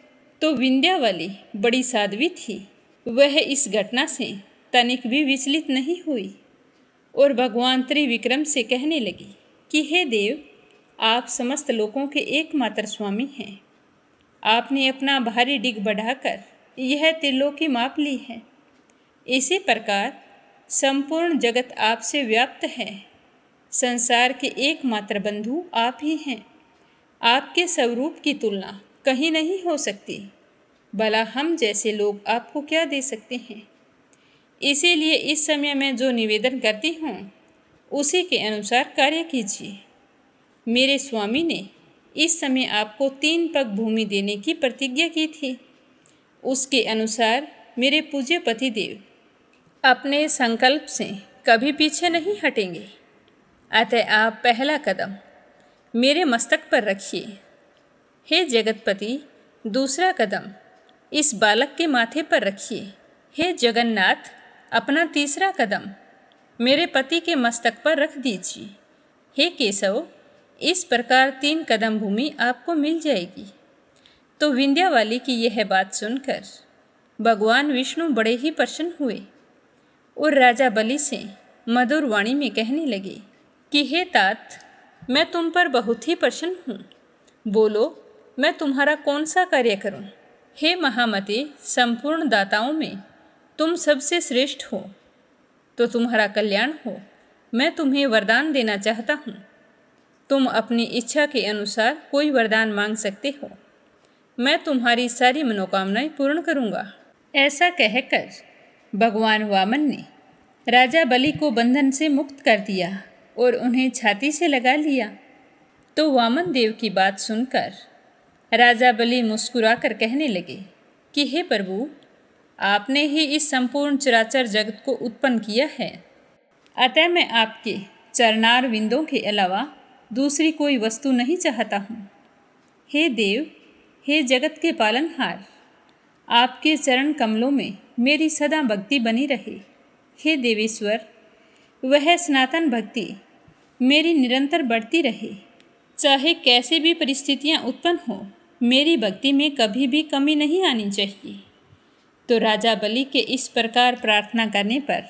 तो विंध्यावाली बड़ी साध्वी थी। वह इस घटना से तनिक भी विचलित नहीं हुई और भगवान त्रिविक्रम से कहने लगी कि हे देव, आप समस्त लोकों के एकमात्र स्वामी हैं। आपने अपना भारी डिग बढ़ाकर यह त्रिलोकी माप ली है। इसी प्रकार संपूर्ण जगत आपसे व्याप्त है। संसार के एकमात्र बंधु आप ही हैं। आपके स्वरूप की तुलना कहीं नहीं हो सकती। भला हम जैसे लोग आपको क्या दे सकते हैं। इसीलिए इस समय मैं जो निवेदन करती हूँ उसी के अनुसार कार्य कीजिए। मेरे स्वामी ने इस समय आपको 3 पग भूमि देने की प्रतिज्ञा की थी। उसके अनुसार मेरे पूज्य पतिदेव अपने संकल्प से कभी पीछे नहीं हटेंगे। अतः आप पहला कदम मेरे मस्तक पर रखिए। हे जगतपति, दूसरा कदम इस बालक के माथे पर रखिए। हे जगन्नाथ, अपना तीसरा कदम मेरे पति के मस्तक पर रख दीजिए। हे केशव, इस प्रकार 3 कदम भूमि आपको मिल जाएगी। तो विंध्यावाली की यह बात सुनकर भगवान विष्णु बड़े ही प्रसन्न हुए और राजा बलि से मधुर वाणी में कहने लगे कि हे तात, मैं तुम पर बहुत ही प्रसन्न हूँ। बोलो, मैं तुम्हारा कौन सा कार्य करूँ। हे महामते, संपूर्ण दाताओं में तुम सबसे श्रेष्ठ हो, तो तुम्हारा कल्याण हो। मैं तुम्हें वरदान देना चाहता हूँ। तुम अपनी इच्छा के अनुसार कोई वरदान मांग सकते हो। मैं तुम्हारी सारी मनोकामनाएं पूर्ण करूँगा। ऐसा कहकर भगवान वामन ने राजा बलि को बंधन से मुक्त कर दिया और उन्हें छाती से लगा लिया। तो वामन देव की बात सुनकर राजा बलि मुस्कुराकर कहने लगे कि हे प्रभु, आपने ही इस संपूर्ण चराचर जगत को उत्पन्न किया है। अतः मैं आपके चरणार विंदों के अलावा दूसरी कोई वस्तु नहीं चाहता हूँ। हे देव, हे जगत के पालनहार, आपके चरण कमलों में मेरी सदा भक्ति बनी रहे। हे देवेश्वर, वह सनातन भक्ति मेरी निरंतर बढ़ती रहे। चाहे कैसी भी परिस्थितियाँ उत्पन्न हो, मेरी भक्ति में कभी भी कमी नहीं आनी चाहिए। तो राजा बलि के इस प्रकार प्रार्थना करने पर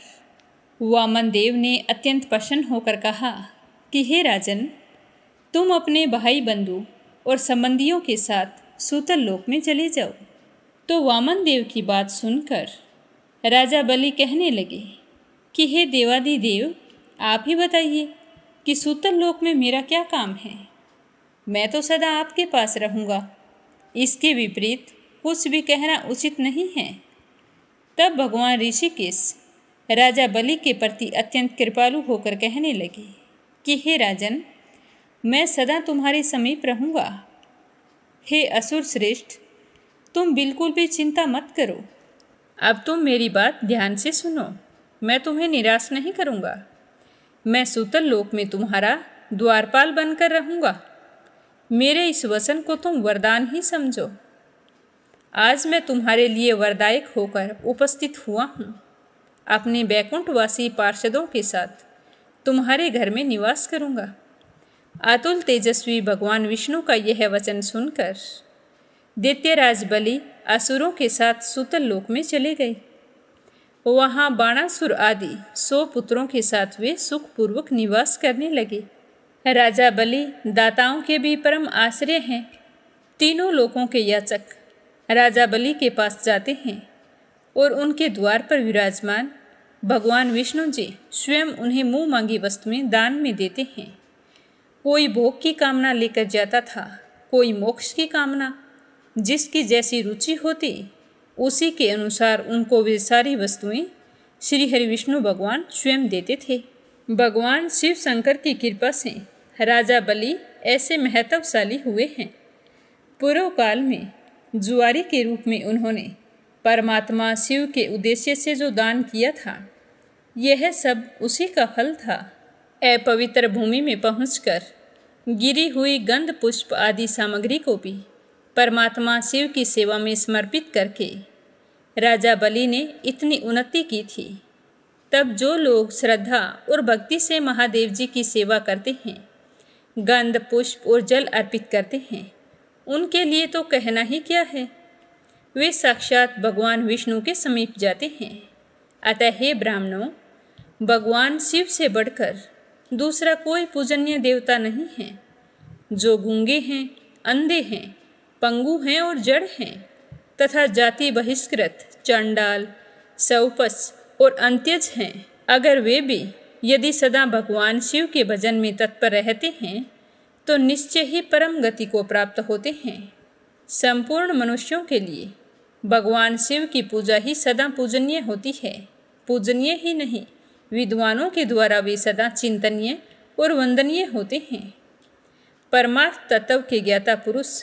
वामन देव ने अत्यंत प्रसन्न होकर कहा कि हे राजन, तुम अपने भाई बंधु और संबंधियों के साथ सूतल लोक में चले जाओ। तो वामन देव की बात सुनकर राजा बलि कहने लगे कि हे देवादिदेव, आप ही बताइए कि सूतल लोक में मेरा क्या काम है। मैं तो सदा आपके पास रहूँगा। इसके विपरीत कुछ भी कहना उचित नहीं है। तब भगवान ऋषिकेश राजा बलि के प्रति अत्यंत कृपालु होकर कहने लगे कि हे राजन, मैं सदा तुम्हारे समीप रहूँगा। हे असुर श्रेष्ठ, तुम बिल्कुल भी चिंता मत करो। अब तुम मेरी बात ध्यान से सुनो। मैं तुम्हें निराश नहीं करूँगा। मैं सूतल लोक में तुम्हारा द्वारपाल बनकर रहूँगा। मेरे इस वचन को तुम वरदान ही समझो। आज मैं तुम्हारे लिए वरदायक होकर उपस्थित हुआ हूँ। अपने बैकुंठवासी पार्षदों के साथ तुम्हारे घर में निवास करूँगा। अतुल तेजस्वी भगवान विष्णु का यह वचन सुनकर दैत्यराज बलि असुरों के साथ सूतल लोक में चले गए। वहाँ बाणासुर आदि 100 पुत्रों के साथ वे सुखपूर्वक निवास करने लगे। राजा बलि दाताओं के भी परम आश्रय हैं। तीनों लोकों के याचक राजा बलि के पास जाते हैं और उनके द्वार पर विराजमान भगवान विष्णु जी स्वयं उन्हें मुँह मांगी वस्तुएं दान में देते हैं। कोई भोग की कामना लेकर जाता था, कोई मोक्ष की कामना। जिसकी जैसी रुचि होती उसी के अनुसार उनको वे सारी वस्तुएं श्री हरि विष्णु भगवान स्वयं देते थे। भगवान शिव शंकर की कृपा से राजा बलि ऐसे महत्वशाली हुए हैं। पूर्व काल में जुआरी के रूप में उन्होंने परमात्मा शिव के उद्देश्य से जो दान किया था, यह सब उसी का फल था। अपवित्र भूमि में पहुंचकर गिरी हुई गंध पुष्प आदि सामग्री को भी परमात्मा शिव की सेवा में समर्पित करके राजा बलि ने इतनी उन्नति की थी। तब जो लोग श्रद्धा और भक्ति से महादेव जी की सेवा करते हैं, गंध पुष्प और जल अर्पित करते हैं, उनके लिए तो कहना ही क्या है। वे साक्षात भगवान विष्णु के समीप जाते हैं। अतः हे ब्राह्मणों, भगवान शिव से बढ़कर दूसरा कोई पूजनीय देवता नहीं है। जो गूंगे हैं, अंधे हैं, पंगु हैं और जड़ हैं तथा जाति बहिष्कृत, चांडाल, सौपस और अंत्यज हैं, अगर वे भी यदि सदा भगवान शिव के भजन में तत्पर रहते हैं तो निश्चय ही परम गति को प्राप्त होते हैं। संपूर्ण मनुष्यों के लिए भगवान शिव की पूजा ही सदा पूजनीय होती है। पूजनीय ही नहीं, विद्वानों के द्वारा वे सदा चिंतनीय और वंदनीय होते हैं। परमार्थ तत्व के ज्ञाता पुरुष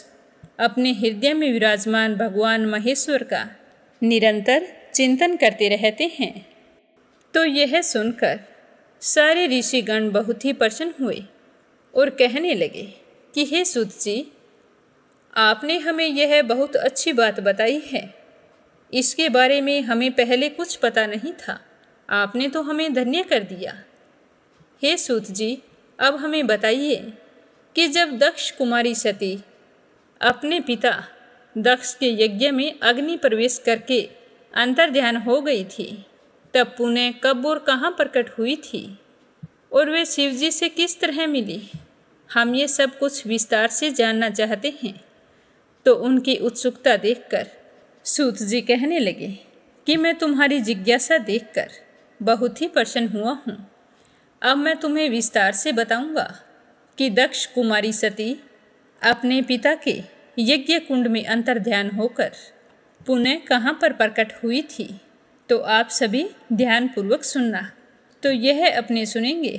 अपने हृदय में विराजमान भगवान महेश्वर का निरंतर चिंतन करते रहते हैं। तो यह सुनकर सारे ऋषिगण बहुत ही प्रसन्न हुए और कहने लगे कि हे सूत जी, आपने हमें यह बहुत अच्छी बात बताई है। इसके बारे में हमें पहले कुछ पता नहीं था। आपने तो हमें धन्य कर दिया। हे सूत जी, अब हमें बताइए कि जब दक्ष कुमारी सती अपने पिता दक्ष के यज्ञ में अग्नि प्रवेश करके अंतर्ध्यान हो गई थी, तब पुनः कब और कहाँ प्रकट हुई थी और वे शिवजी से किस तरह मिली, हम ये सब कुछ विस्तार से जानना चाहते हैं। तो उनकी उत्सुकता देखकर सूत जी कहने लगे कि मैं तुम्हारी जिज्ञासा देखकर बहुत ही प्रसन्न हुआ हूँ। अब मैं तुम्हें विस्तार से बताऊंगा कि दक्ष कुमारी सती अपने पिता के यज्ञ कुंड में अंतर्ध्यान होकर पुनः कहाँ पर प्रकट हुई थी। तो आप सभी ध्यानपूर्वक सुनना। तो यह अपने सुनेंगे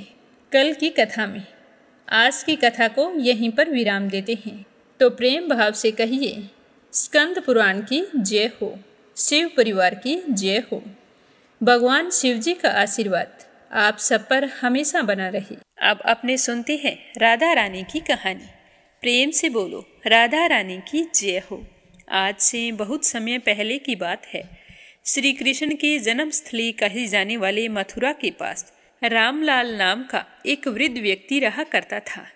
कल की कथा में। आज की कथा को यहीं पर विराम देते हैं। तो प्रेम भाव से कहिए, स्कंद पुराण की जय हो, शिव परिवार की जय हो। भगवान शिव जी का आशीर्वाद आप सब पर हमेशा बना रहे। अब अपने सुनते हैं राधा रानी की कहानी। प्रेम से बोलो, राधा रानी की जय हो। आज से बहुत समय पहले की बात है। श्री कृष्ण की जन्मस्थली कही जाने वाले मथुरा के पास रामलाल नाम का एक वृद्ध व्यक्ति रहा करता था।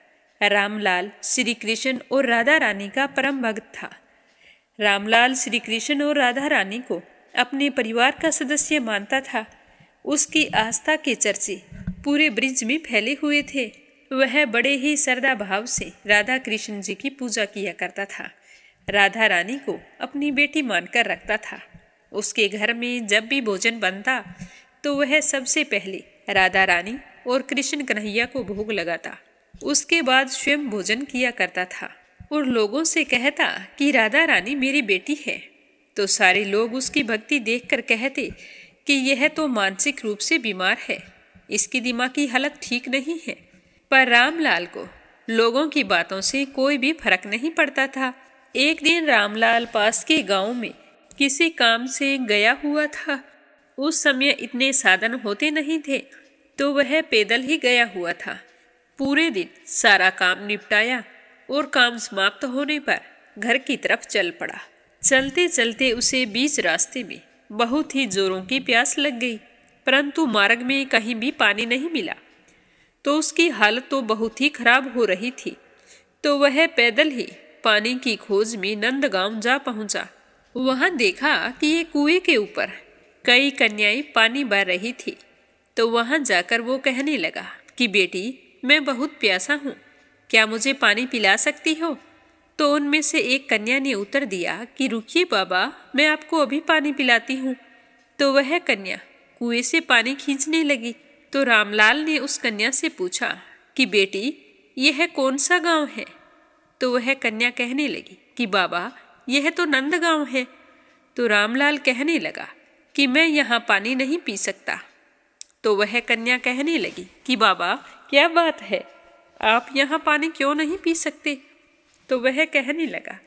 रामलाल श्री कृष्ण और राधा रानी का परम भक्त था। रामलाल श्री कृष्ण और राधा रानी को अपने परिवार का सदस्य मानता था। उसकी आस्था के चर्चे पूरे ब्रिज में फैले हुए थे। वह बड़े ही श्रद्धा भाव से राधा कृष्ण जी की पूजा किया करता था। राधा रानी को अपनी बेटी मानकर रखता था। उसके घर में जब भी भोजन बनता तो वह सबसे पहले राधा रानी और कृष्ण कन्हैया को भोग लगाता। उसके बाद स्वयं भोजन किया करता था और लोगों से कहता कि राधा रानी मेरी बेटी है। तो सारे लोग उसकी भक्ति देखकर कहते कि यह तो मानसिक रूप से बीमार है, इसकी दिमागी हालत ठीक नहीं है। पर रामलाल को लोगों की बातों से कोई भी फर्क नहीं पड़ता था। एक दिन रामलाल पास के गांव में किसी काम से गया हुआ था। उस समय इतने साधन होते नहीं थे, तो वह पैदल ही गया हुआ था। पूरे दिन सारा काम निपटाया और काम समाप्त होने पर घर की तरफ चल पड़ा। चलते चलते उसे बीच रास्ते में बहुत ही जोरों की प्यास लग गई, परंतु मार्ग में कहीं भी पानी नहीं मिला। तो उसकी हालत तो बहुत ही खराब हो रही थी। तो वह पैदल ही पानी की खोज में नंदगांव जा पहुंचा। वहां देखा कि एक कुएं के ऊपर कई कन्याएं पानी भर रही थी। तो वहां जाकर वो कहने लगा कि बेटी, मैं बहुत प्यासा हूँ, क्या मुझे पानी पिला सकती हो? तो उनमें से एक कन्या ने उत्तर दिया कि रुकिए बाबा, मैं आपको अभी पानी पिलाती हूँ। तो वह कन्या कुएं से पानी खींचने लगी। तो रामलाल ने उस कन्या से पूछा कि बेटी, यह कौन सा गांव है? तो वह कन्या कहने लगी कि बाबा, यह तो नंदगांव है। तो रामलाल कहने लगा कि मैं यहाँ पानी नहीं पी सकता। तो वह कन्या कहने लगी कि बाबा, क्या बात है, आप यहाँ पानी क्यों नहीं पी सकते? तो वह कहने लगा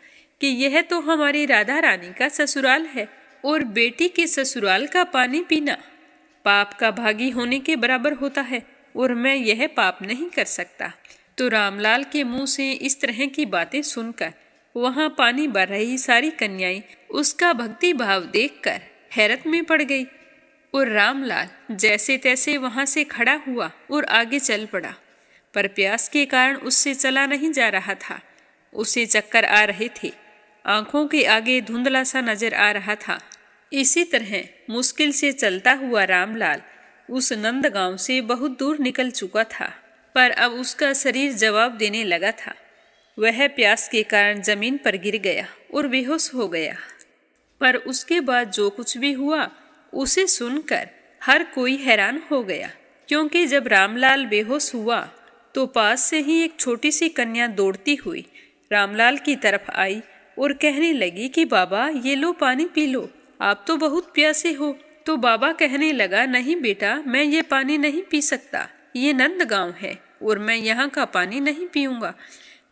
कि यह तो हमारी राधा रानी का ससुराल है और बेटी के ससुराल का पानी पीना पाप का भागी होने के बराबर होता है और मैं यह पाप नहीं कर सकता। तो रामलाल के मुंह से इस तरह की बातें सुनकर वहां पानी भर रही सारी कन्याएं उसका भक्ति भाव देखकर हैरत में पड़ गई और रामलाल जैसे तैसे वहां से खड़ा हुआ और आगे चल पड़ा। पर प्यास के कारण उससे चला नहीं जा रहा था। उसे चक्कर आ रहे थे। आंखों के आगे धुंधला सा नजर आ रहा था। इसी तरह मुश्किल से चलता हुआ रामलाल उस नंदगांव से बहुत दूर निकल चुका था, पर अब उसका शरीर जवाब देने लगा था। वह प्यास के कारण जमीन पर गिर गया और बेहोश हो गया। पर उसके बाद जो कुछ भी हुआ उसे सुनकर हर कोई हैरान हो गया, क्योंकि जब रामलाल बेहोश हुआ तो पास से ही एक छोटी सी कन्या दौड़ती हुई रामलाल की तरफ आई और कहने लगी कि बाबा ये लो पानी पी लो, आप तो बहुत प्यासे हो। तो बाबा कहने लगा, नहीं बेटा, मैं ये पानी नहीं पी सकता, ये नंदगांव है और मैं यहाँ का पानी नहीं पीऊंगा।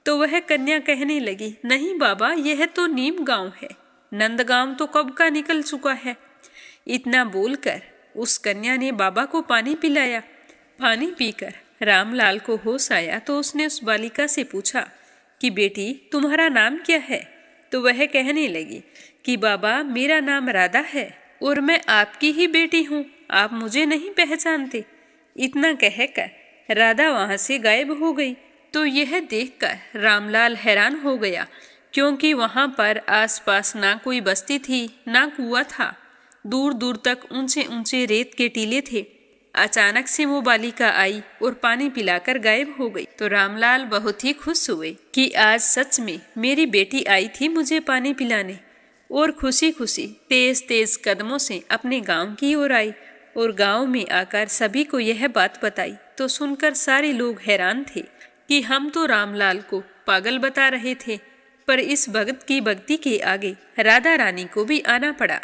तो वह कन्या कहने लगी, नहीं बाबा, यह तो नीम गांव है, नंदगांव तो कब का निकल चुका है। इतना बोलकर उस कन्या ने बाबा को पानी पिलाया। पानी पीकर रामलाल को होश आया तो उसने उस बालिका से पूछा कि बेटी, तुम्हारा नाम क्या है। तो वह कहने लगी कि बाबा, मेरा नाम राधा है और मैं आपकी ही बेटी हूँ, आप मुझे नहीं पहचानते। इतना कहकर राधा वहां से गायब हो गई। तो यह देखकर रामलाल हैरान हो गया, क्योंकि वहां पर आसपास ना कोई बस्ती थी, ना कुआं था। दूर दूर तक ऊंचे ऊंचे रेत के टीले थे। अचानक से वो बालिका आई और पानी पिलाकर गायब हो गई। तो रामलाल बहुत ही खुश हुए कि आज सच में मेरी बेटी आई थी मुझे पानी पिलाने, और खुशी खुशी तेज तेज कदमों से अपने गांव की ओर आई और गांव में आकर सभी को यह बात बताई। तो सुनकर सारे लोग हैरान थे कि हम तो रामलाल को पागल बता रहे थे, पर इस भगत की भक्ति के आगे राधा रानी को भी आना पड़ा।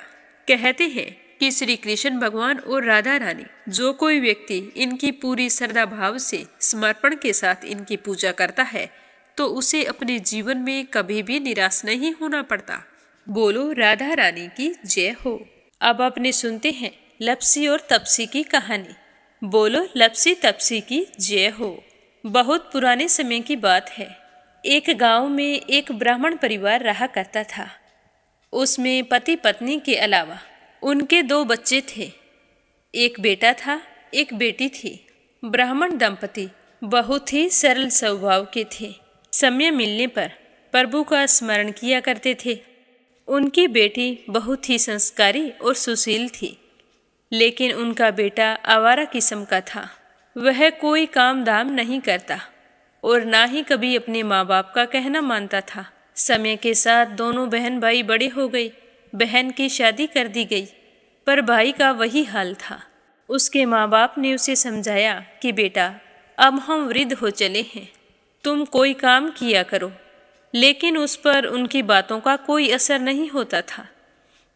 कहते हैं कि श्री कृष्ण भगवान और राधा रानी, जो कोई व्यक्ति इनकी पूरी श्रद्धा भाव से समर्पण के साथ इनकी पूजा करता है तो उसे अपने जीवन में कभी भी निराश नहीं होना पड़ता। बोलो राधा रानी की जय हो। अब अपने सुनते हैं लपसी और तपसी की कहानी। बोलो लपसी तपसी की जय हो। बहुत पुराने समय की बात है। एक गांव में एक ब्राह्मण परिवार रहा करता था। उसमें पति पत्नी के अलावा उनके 2 बच्चे थे। एक बेटा था, एक बेटी थी। ब्राह्मण दंपति बहुत ही सरल स्वभाव के थे। समय मिलने पर प्रभु का स्मरण किया करते थे। उनकी बेटी बहुत ही संस्कारी और सुशील थी, लेकिन उनका बेटा आवारा किस्म का था। वह कोई काम धाम नहीं करता और ना ही कभी अपने माँ बाप का कहना मानता था। समय के साथ दोनों बहन भाई बड़े हो गए। बहन की शादी कर दी गई, पर भाई का वही हाल था। उसके माँ बाप ने उसे समझाया कि बेटा, अब हम वृद्ध हो चले हैं, तुम कोई काम किया करो, लेकिन उस पर उनकी बातों का कोई असर नहीं होता था।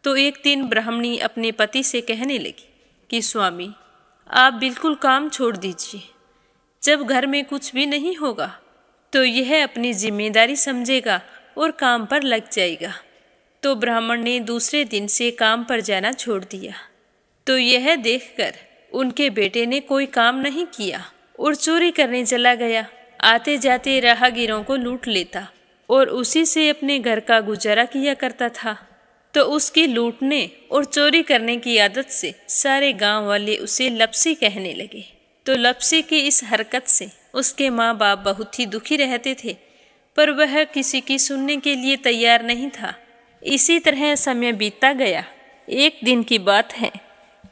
तो एक दिन ब्राह्मणी अपने पति से कहने लगी कि स्वामी, आप बिल्कुल काम छोड़ दीजिए। जब घर में कुछ भी नहीं होगा तो यह अपनी जिम्मेदारी समझेगा और काम पर लग जाएगा। तो ब्राह्मण ने दूसरे दिन से काम पर जाना छोड़ दिया। तो यह देखकर उनके बेटे ने कोई काम नहीं किया और चोरी करने चला गया। आते जाते राहगीरों को लूट लेता और उसी से अपने घर का गुजारा किया करता था। तो उसकी लूटने और चोरी करने की आदत से सारे गांव वाले उसे लपसी कहने लगे। तो लपसी की इस हरकत से उसके माँ बाप बहुत ही दुखी रहते थे, पर वह किसी की सुनने के लिए तैयार नहीं था। इसी तरह समय बीतता गया। एक दिन की बात है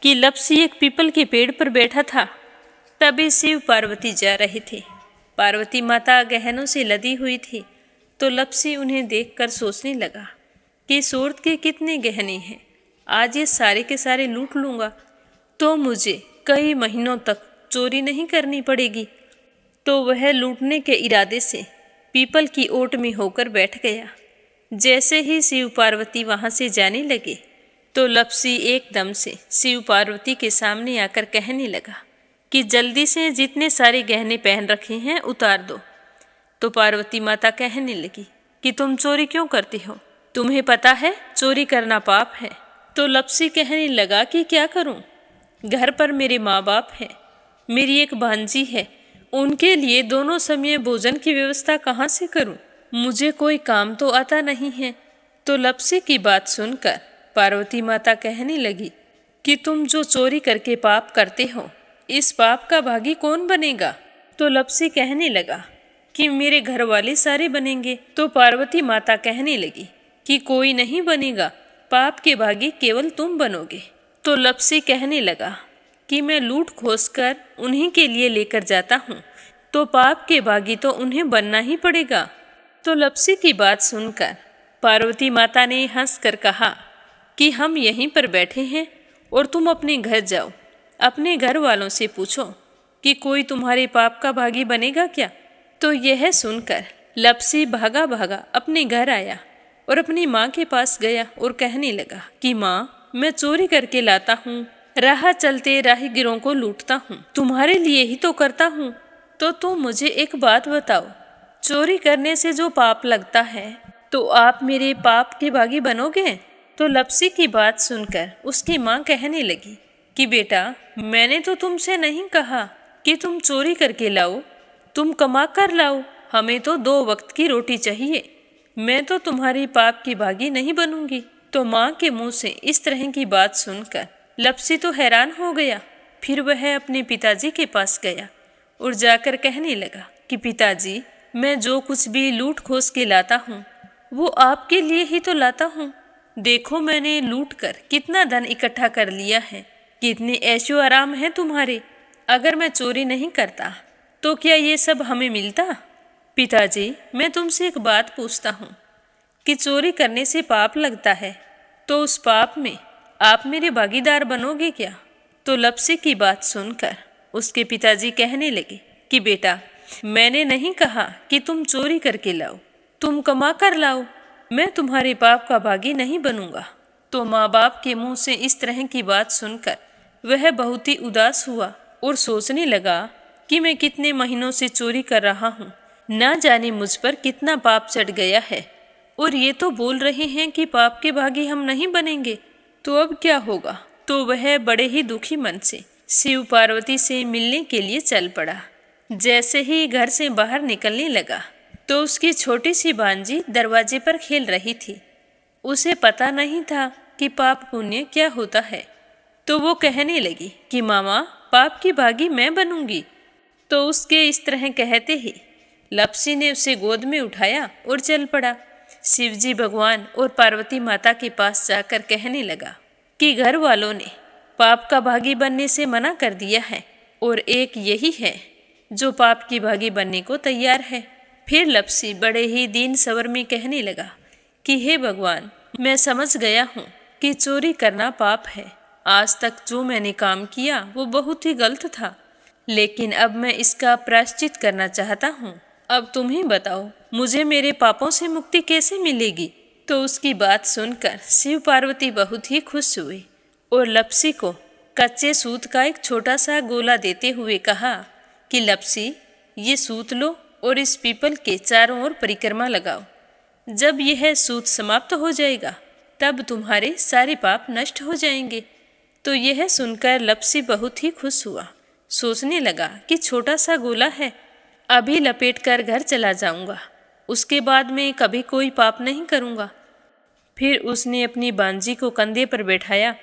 कि लपसी एक पीपल के पेड़ पर बैठा था। तभी शिव पार्वती जा रहे थे। पार्वती माता गहनों से लदी हुई थी। तो लपसी उन्हें देखकर सोचने लगा कि सूरत के कितने गहने हैं, आज ये सारे के सारे लूट लूँगा तो मुझे कई महीनों तक चोरी नहीं करनी पड़ेगी। तो वह लूटने के इरादे से पीपल की ओट में होकर बैठ गया। जैसे ही शिव पार्वती वहाँ से जाने लगे तो लपसी एकदम से शिव पार्वती के सामने आकर कहने लगा कि जल्दी से जितने सारे गहने पहन रखे हैं उतार दो। तो पार्वती माता कहने लगी कि तुम चोरी क्यों करती हो, तुम्हें पता है चोरी करना पाप है। तो लपसी कहने लगा कि क्या करूं, घर पर मेरे माँ बाप हैं, मेरी एक भांजी है, उनके लिए दोनों समय भोजन की व्यवस्था कहाँ से करूं, मुझे कोई काम तो आता नहीं है। तो लपसी की बात सुनकर पार्वती माता कहने लगी कि तुम जो चोरी करके पाप करते हो, इस पाप का भागी कौन बनेगा। तो लपसी कहने लगा कि मेरे घर वाले सारे बनेंगे। तो पार्वती माता कहने लगी कि कोई नहीं बनेगा, पाप के भागी केवल तुम बनोगे। तो लप्सी कहने लगा कि मैं लूट खोस कर उन्हीं के लिए लेकर जाता हूँ, तो पाप के भागी तो उन्हें बनना ही पड़ेगा। तो लप्सी की बात सुनकर पार्वती माता ने हंसकर कहा कि हम यहीं पर बैठे हैं और तुम अपने घर जाओ, अपने घर वालों से पूछो कि कोई तुम्हारे पाप का भागी बनेगा क्या। तो यह सुनकर लप्सी भागा भागा अपने घर आया और अपनी माँ के पास गया और कहने लगा कि माँ, मैं चोरी करके लाता हूँ, राह चलते राहगीरों को लूटता हूँ, तुम्हारे लिए ही तो करता हूँ। तो तुम मुझे एक बात बताओ, चोरी करने से जो पाप लगता है तो आप मेरे पाप के भागी बनोगे। तो लप्सी की बात सुनकर उसकी माँ कहने लगी कि बेटा, मैंने तो तुमसे नहीं कहा कि तुम चोरी करके लाओ, तुम कमा कर लाओ, हमें तो 2 वक्त की रोटी चाहिए, मैं तो तुम्हारी पाप की भागी नहीं बनूंगी। तो माँ के मुंह से इस तरह की बात सुनकर लप्सी तो हैरान हो गया। फिर वह अपने पिताजी के पास गया और जाकर कहने लगा कि पिताजी, मैं जो कुछ भी लूट खोस के लाता हूँ वो आपके लिए ही तो लाता हूँ। देखो मैंने लूट कर कितना धन इकट्ठा कर लिया है, कितने ऐशो आराम है तुम्हारे। अगर मैं चोरी नहीं करता तो क्या ये सब हमें मिलता। पिताजी, मैं तुमसे एक बात पूछता हूँ कि चोरी करने से पाप लगता है, तो उस पाप में आप मेरे भागीदार बनोगे क्या। तो लप्सी की बात सुनकर उसके पिताजी कहने लगे कि बेटा, मैंने नहीं कहा कि तुम चोरी करके लाओ, तुम कमा कर लाओ, मैं तुम्हारे पाप का भागी नहीं बनूंगा। तो माँ बाप के मुंह से इस तरह की बात सुनकर वह बहुत ही उदास हुआ और सोचने लगा कि मैं कितने महीनों से चोरी कर रहा हूँ, ना जाने मुझ पर कितना पाप चढ़ गया है, और ये तो बोल रहे हैं कि पाप के भागी हम नहीं बनेंगे, तो अब क्या होगा। तो वह बड़े ही दुखी मन से शिव पार्वती से मिलने के लिए चल पड़ा। जैसे ही घर से बाहर निकलने लगा तो उसकी छोटी सी भांजी दरवाजे पर खेल रही थी। उसे पता नहीं था कि पाप पुण्य क्या होता है, तो वो कहने लगी कि मामा, पाप की भागी मैं बनूंगी। तो उसके इस तरह कहते ही लप्सी ने उसे गोद में उठाया और चल पड़ा। शिवजी भगवान और पार्वती माता के पास जाकर कहने लगा कि घर वालों ने पाप का भागी बनने से मना कर दिया है और एक यही है जो पाप की भागी बनने को तैयार है। फिर लप्सी बड़े ही दीन स्वर में कहने लगा कि हे भगवान, मैं समझ गया हूँ कि चोरी करना पाप है। आज तक जो मैंने काम किया वो बहुत ही गलत था, लेकिन अब मैं इसका प्रायश्चित करना चाहता हूँ। अब तुम ही बताओ, मुझे मेरे पापों से मुक्ति कैसे मिलेगी। तो उसकी बात सुनकर शिव पार्वती बहुत ही खुश हुए और लप्सी को कच्चे सूत का एक छोटा सा गोला देते हुए कहा कि लप्सी, ये सूत लो और इस पीपल के चारों ओर परिक्रमा लगाओ। जब यह सूत समाप्त हो जाएगा तब तुम्हारे सारे पाप नष्ट हो जाएंगे। तो यह सुनकर लप्सी बहुत ही खुश हुआ। सोचने लगा कि छोटा सा गोला है, अभी लपेट कर घर चला जाऊंगा, उसके बाद में कभी कोई पाप नहीं करूंगा। फिर उसने अपनी बांजी को कंधे पर बैठाया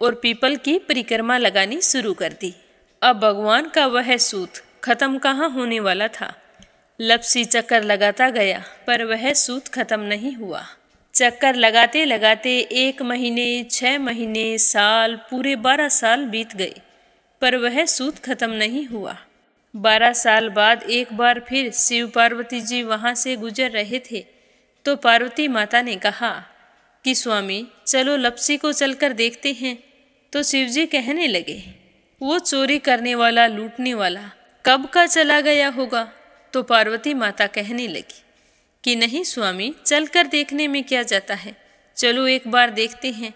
और पीपल की परिक्रमा लगानी शुरू कर दी। अब भगवान का वह सूत खत्म कहाँ होने वाला था। लप्सी चक्कर लगाता गया पर वह सूत खत्म नहीं हुआ। चक्कर लगाते लगाते 1 महीने, 6 महीने, साल, पूरे 12 साल बीत गए पर वह सूत खत्म नहीं हुआ। 12 साल बाद एक बार फिर शिव पार्वती जी वहाँ से गुजर रहे थे तो पार्वती माता ने कहा कि स्वामी, चलो लप्सी को चलकर देखते हैं। तो शिव जी कहने लगे, वो चोरी करने वाला, लूटने वाला कब का चला गया होगा। तो पार्वती माता कहने लगी कि नहीं स्वामी, चलकर देखने में क्या जाता है, चलो एक बार देखते हैं।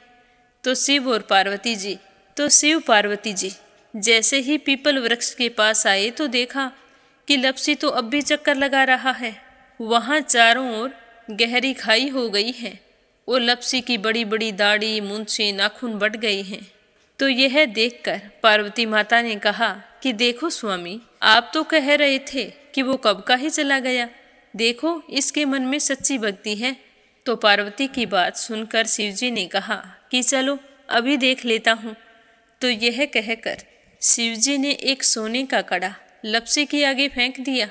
तो शिव पार्वती जी जैसे ही पीपल वृक्ष के पास आए तो देखा कि लप्सी तो अब भी चक्कर लगा रहा है। वहाँ चारों ओर गहरी खाई हो गई है और लप्सी की बड़ी बड़ी दाढ़ी, मूंछें, नाखून बढ़ गए हैं। तो यह देखकर पार्वती माता ने कहा कि देखो स्वामी, आप तो कह रहे थे कि वो कब का ही चला गया, देखो इसके मन में सच्ची भक्ति है। तो पार्वती की बात सुनकर शिवजी ने कहा कि चलो अभी देख लेता हूँ। तो यह कहकर शिवजी ने एक सोने का कड़ा लप्सी के आगे फेंक दिया।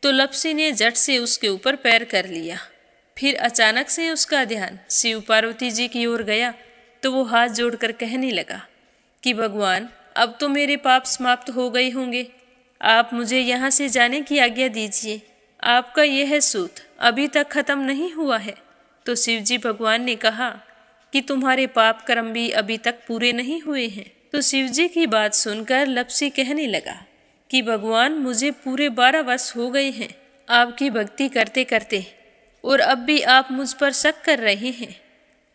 तो लप्सी ने झट से उसके ऊपर पैर कर लिया। फिर अचानक से उसका ध्यान शिव पार्वती जी की ओर गया तो वो हाथ जोड़कर कहने लगा कि भगवान, अब तो मेरे पाप समाप्त हो गए होंगे, आप मुझे यहाँ से जाने की आज्ञा दीजिए। आपका यह सूत अभी तक खत्म नहीं हुआ है। तो शिव जी भगवान ने कहा कि तुम्हारे पाप कर्म भी अभी तक पूरे नहीं हुए हैं। तो शिव जी की बात सुनकर लप्सी कहने लगा कि भगवान, मुझे पूरे 12 वर्ष हो गए हैं आपकी भक्ति करते करते, और अब भी आप मुझ पर शक कर रहे हैं।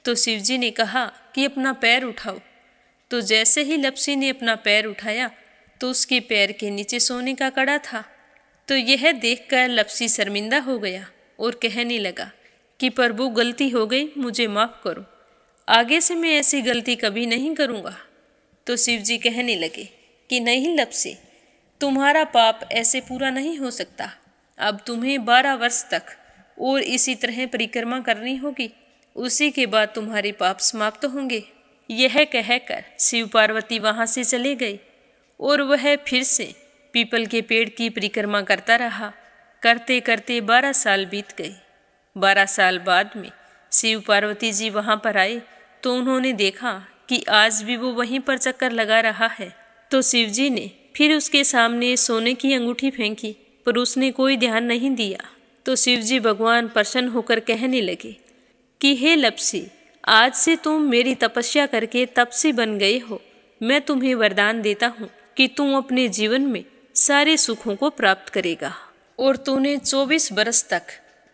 तो शिव जी ने कहा कि अपना पैर उठाओ। तो जैसे ही लप्सी ने अपना पैर उठाया तो उसके पैर के नीचे सोने का कड़ा था। तो यह देखकर लप्सी शर्मिंदा हो गया और कहने लगा कि प्रभु, गलती हो गई, मुझे माफ़ करो, आगे से मैं ऐसी गलती कभी नहीं करूँगा। तो शिव जी कहने लगे कि नहीं लप्सी, तुम्हारा पाप ऐसे पूरा नहीं हो सकता। अब तुम्हें 12 वर्ष तक और इसी तरह परिक्रमा करनी होगी, उसी के बाद तुम्हारे पाप समाप्त होंगे। यह कहकर शिव पार्वती वहाँ से चले गए और वह फिर से पीपल के पेड़ की परिक्रमा करता रहा। करते करते 12 साल बीत गए। 12 साल बाद में शिव पार्वती जी वहाँ पर आए तो उन्होंने देखा कि आज भी वो वहीं पर चक्कर लगा रहा है। तो शिव जी ने फिर उसके सामने सोने की अंगूठी फेंकी, पर उसने कोई ध्यान नहीं दिया। तो शिव जी भगवान प्रसन्न होकर कहने लगे कि हे लप्सी, आज से तुम मेरी तपस्या करके तपसी बन गए हो। मैं तुम्हें वरदान देता हूँ कि तुम अपने जीवन में सारे सुखों को प्राप्त करेगा, और तूने 24 बरस तक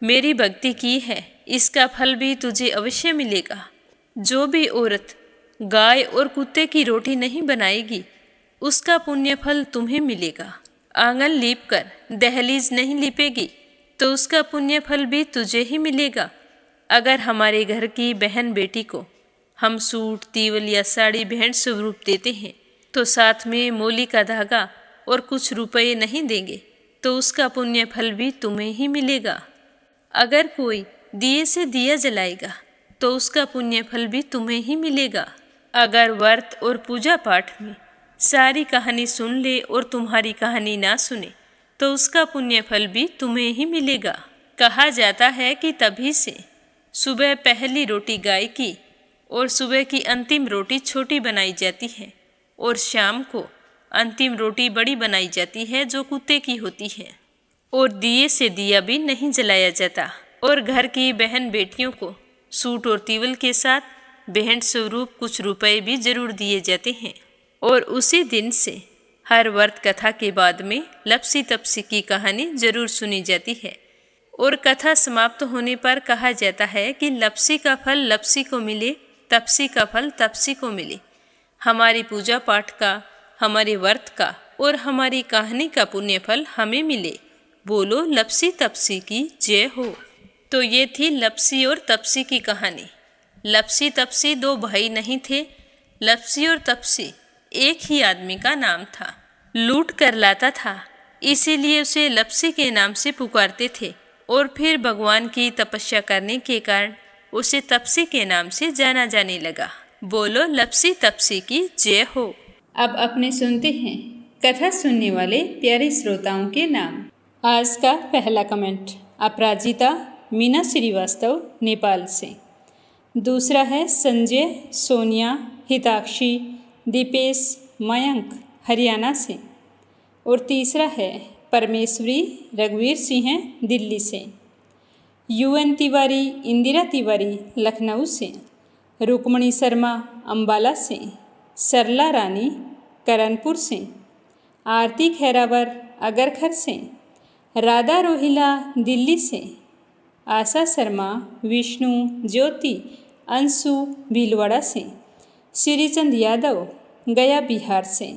मेरी भक्ति की है, इसका फल भी तुझे अवश्य मिलेगा। जो भी औरत गाय और कुत्ते की रोटी नहीं बनाएगी, उसका पुण्य फल तुम्हें मिलेगा। आंगन लीप कर दहलीज नहीं लीपेगी तो उसका पुण्य फल भी तुझे ही मिलेगा। अगर हमारे घर की बहन बेटी को हम सूट, तीवल या साड़ी भेंट स्वरूप देते हैं तो साथ में मोली का धागा और कुछ रुपए नहीं देंगे तो उसका पुण्य फल भी तुम्हें ही मिलेगा। अगर कोई दिए से दिया जलाएगा तो उसका पुण्य फल भी तुम्हें ही मिलेगा। अगर व्रत और पूजा पाठ में सारी कहानी सुन ले और तुम्हारी कहानी ना सुने तो उसका पुण्य फल भी तुम्हें ही मिलेगा। कहा जाता है कि तभी से सुबह पहली रोटी गाय की और सुबह की अंतिम रोटी छोटी बनाई जाती है, और शाम को अंतिम रोटी बड़ी बनाई जाती है जो कुत्ते की होती है। और दिए से दिया भी नहीं जलाया जाता, और घर की बहन बेटियों को सूट और तीवल के साथ भेंट स्वरूप कुछ रुपए भी जरूर दिए जाते हैं। और उसी दिन से हर व्रत कथा के बाद में लप्सी तपसी की कहानी जरूर सुनी जाती है, और कथा समाप्त होने पर कहा जाता है कि लप्सी का फल लप्सी को मिले, तपसी का फल तपसी को मिले। हमारी पूजा पाठ का, हमारे व्रत का और हमारी कहानी का पुण्य फल हमें मिले। बोलो लप्सी तपसी की जय हो। तो ये थी लप्सी और तपसी की कहानी। लप्सी तपसी 2 भाई नहीं थे। लप्सी और तपसी एक ही आदमी का नाम था। लूट कर लाता था, इसीलिए उसे लप्सी के नाम से पुकारते थे, और फिर भगवान की तपस्या करने के कारण उसे तपसी के नाम से जाना जाने लगा। बोलो लप्सी तपसी की जय हो। अब अपने सुनते हैं कथा सुनने वाले प्यारे श्रोताओं के नाम। आज का पहला कमेंट अपराजिता मीना श्रीवास्तव नेपाल से। दूसरा है संजय, सोनिया, हिताक्षी, दीपेश, मयंक हरियाणा से। और तीसरा है परमेश्वरी रघुवीर सिंह दिल्ली से। UN तिवारी, इंदिरा तिवारी लखनऊ से। रुक्मणी शर्मा अम्बाला से। सरला रानी करणपुर से। आरती खैरावर अगरखर से। राधा रोहिला दिल्ली से। आशा शर्मा, विष्णु, ज्योति, अंशु भीलवाड़ा से। श्रीचंद यादव गया बिहार से।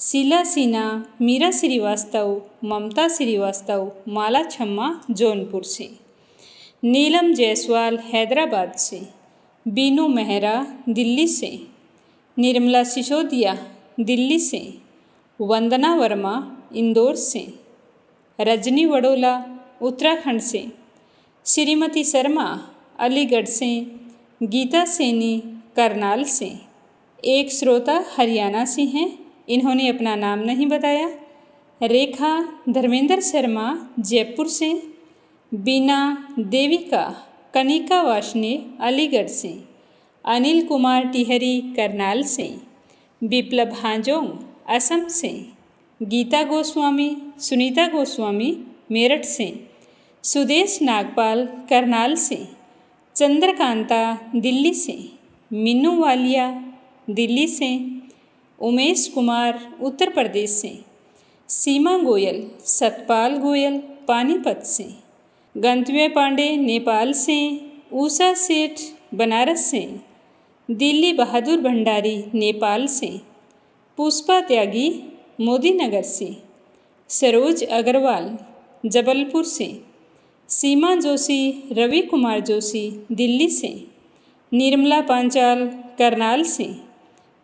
शीला सिन्हा, मीरा श्रीवास्तव, ममता श्रीवास्तव, माला छम्मा जौनपुर से। नीलम जायसवाल हैदराबाद से। बीनू मेहरा दिल्ली से। निर्मला सिसोदिया दिल्ली से। वंदना वर्मा इंदौर से। रजनी वडोला उत्तराखंड से। श्रीमती शर्मा अलीगढ़ से। गीता सैनी करनाल से। एक श्रोता हरियाणा से हैं, इन्होंने अपना नाम नहीं बताया। रेखा धर्मेंद्र शर्मा जयपुर से। बीना देविका कनिका वाशने अलीगढ़ से, अनिल कुमार टिहरी करनाल से, विप्लव हाजोंग असम से, गीता गोस्वामी सुनीता गोस्वामी मेरठ से, सुदेश नागपाल करनाल से, चंद्रकांता दिल्ली से, मीनू वालिया दिल्ली से, उमेश कुमार उत्तर प्रदेश से, सीमा गोयल सतपाल गोयल पानीपत से, गंतव्य पांडे नेपाल से, उषा सेठ बनारस से, दिल्ली बहादुर भंडारी नेपाल से, पुष्पा त्यागी मोदी नगर से, सरोज अग्रवाल जबलपुर से, सीमा जोशी रवि कुमार जोशी दिल्ली से, निर्मला पांचाल करनाल से,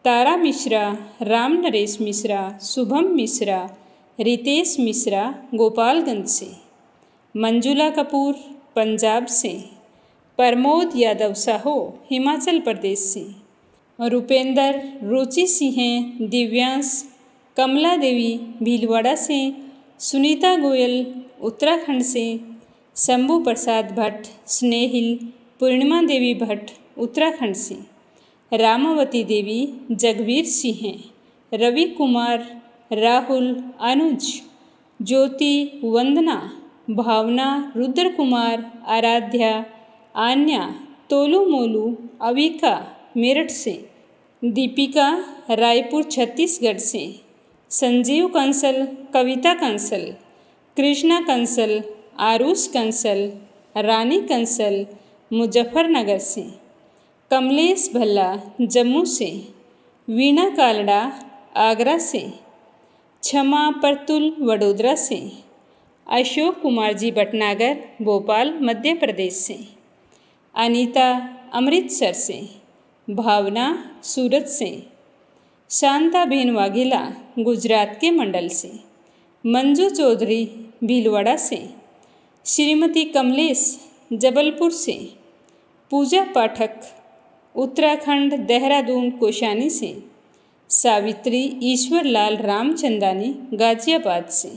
तारा मिश्रा राम नरेश मिश्रा शुभम मिश्रा रितेश मिश्रा गोपालगंज से, मंजुला कपूर पंजाब से, प्रमोद यादव साहो हिमाचल प्रदेश से, रुपेंद्र रुचि सिंह दिव्यांश कमला देवी भीलवाड़ा से, सुनीता गोयल उत्तराखंड से, शंभू प्रसाद भट्ट स्नेहिल पूर्णिमा देवी भट्ट उत्तराखंड से, रामावती देवी जगवीर सिंह रवि कुमार राहुल अनुज ज्योति वंदना भावना रुद्र कुमार आराध्या आन्या तोलू मोलू अविका मेरठ से, दीपिका रायपुर छत्तीसगढ़ से, संजीव कंसल कविता कंसल कृष्णा कंसल आरुष कंसल रानी कंसल मुजफ्फरनगर से, कमलेश भल्ला जम्मू से, वीणा कालड़ा आगरा से, क्षमा परतुल वडोदरा से, अशोक कुमार जी भटनागर भोपाल मध्य प्रदेश से, अनीता अमृतसर से, भावना सूरत से, शांताबेन वाघेला गुजरात के मंडल से, मंजू चौधरी भीलवाड़ा से, श्रीमती कमलेश जबलपुर से, पूजा पाठक उत्तराखंड देहरादून कोशानी से, सावित्री ईश्वर लाल रामचंदानी गाजियाबाद से,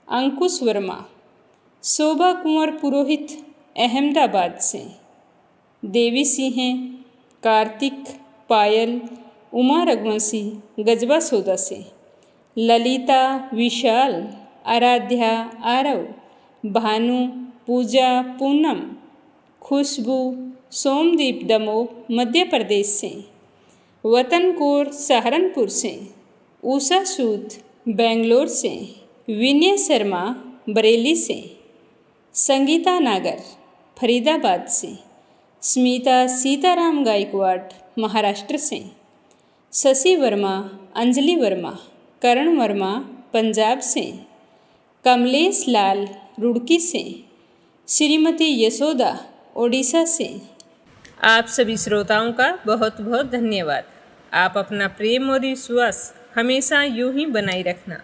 अंकुश वर्मा शोभा कुंवर पुरोहित अहमदाबाद से, देवी सिंह कार्तिक पायल उमा रघुवंशी गजबा सौदा से, ललिता विशाल आराध्या आरव भानु पूजा पूनम खुशबू सोमदीप दमोह मध्य प्रदेश से, वतन कौर सहारनपुर से, उषा सूद बेंगलोर से, विनय शर्मा बरेली से, संगीता नागर फरीदाबाद से, स्मिता सीताराम गायकवाड़ महाराष्ट्र से, शशि वर्मा अंजलि वर्मा करण वर्मा पंजाब से, कमलेश लाल रुड़की से, श्रीमती यशोदा ओडिशा से। आप सभी श्रोताओं का बहुत बहुत धन्यवाद। आप अपना प्रेम और विश्वास हमेशा यूं ही बनाए रखना।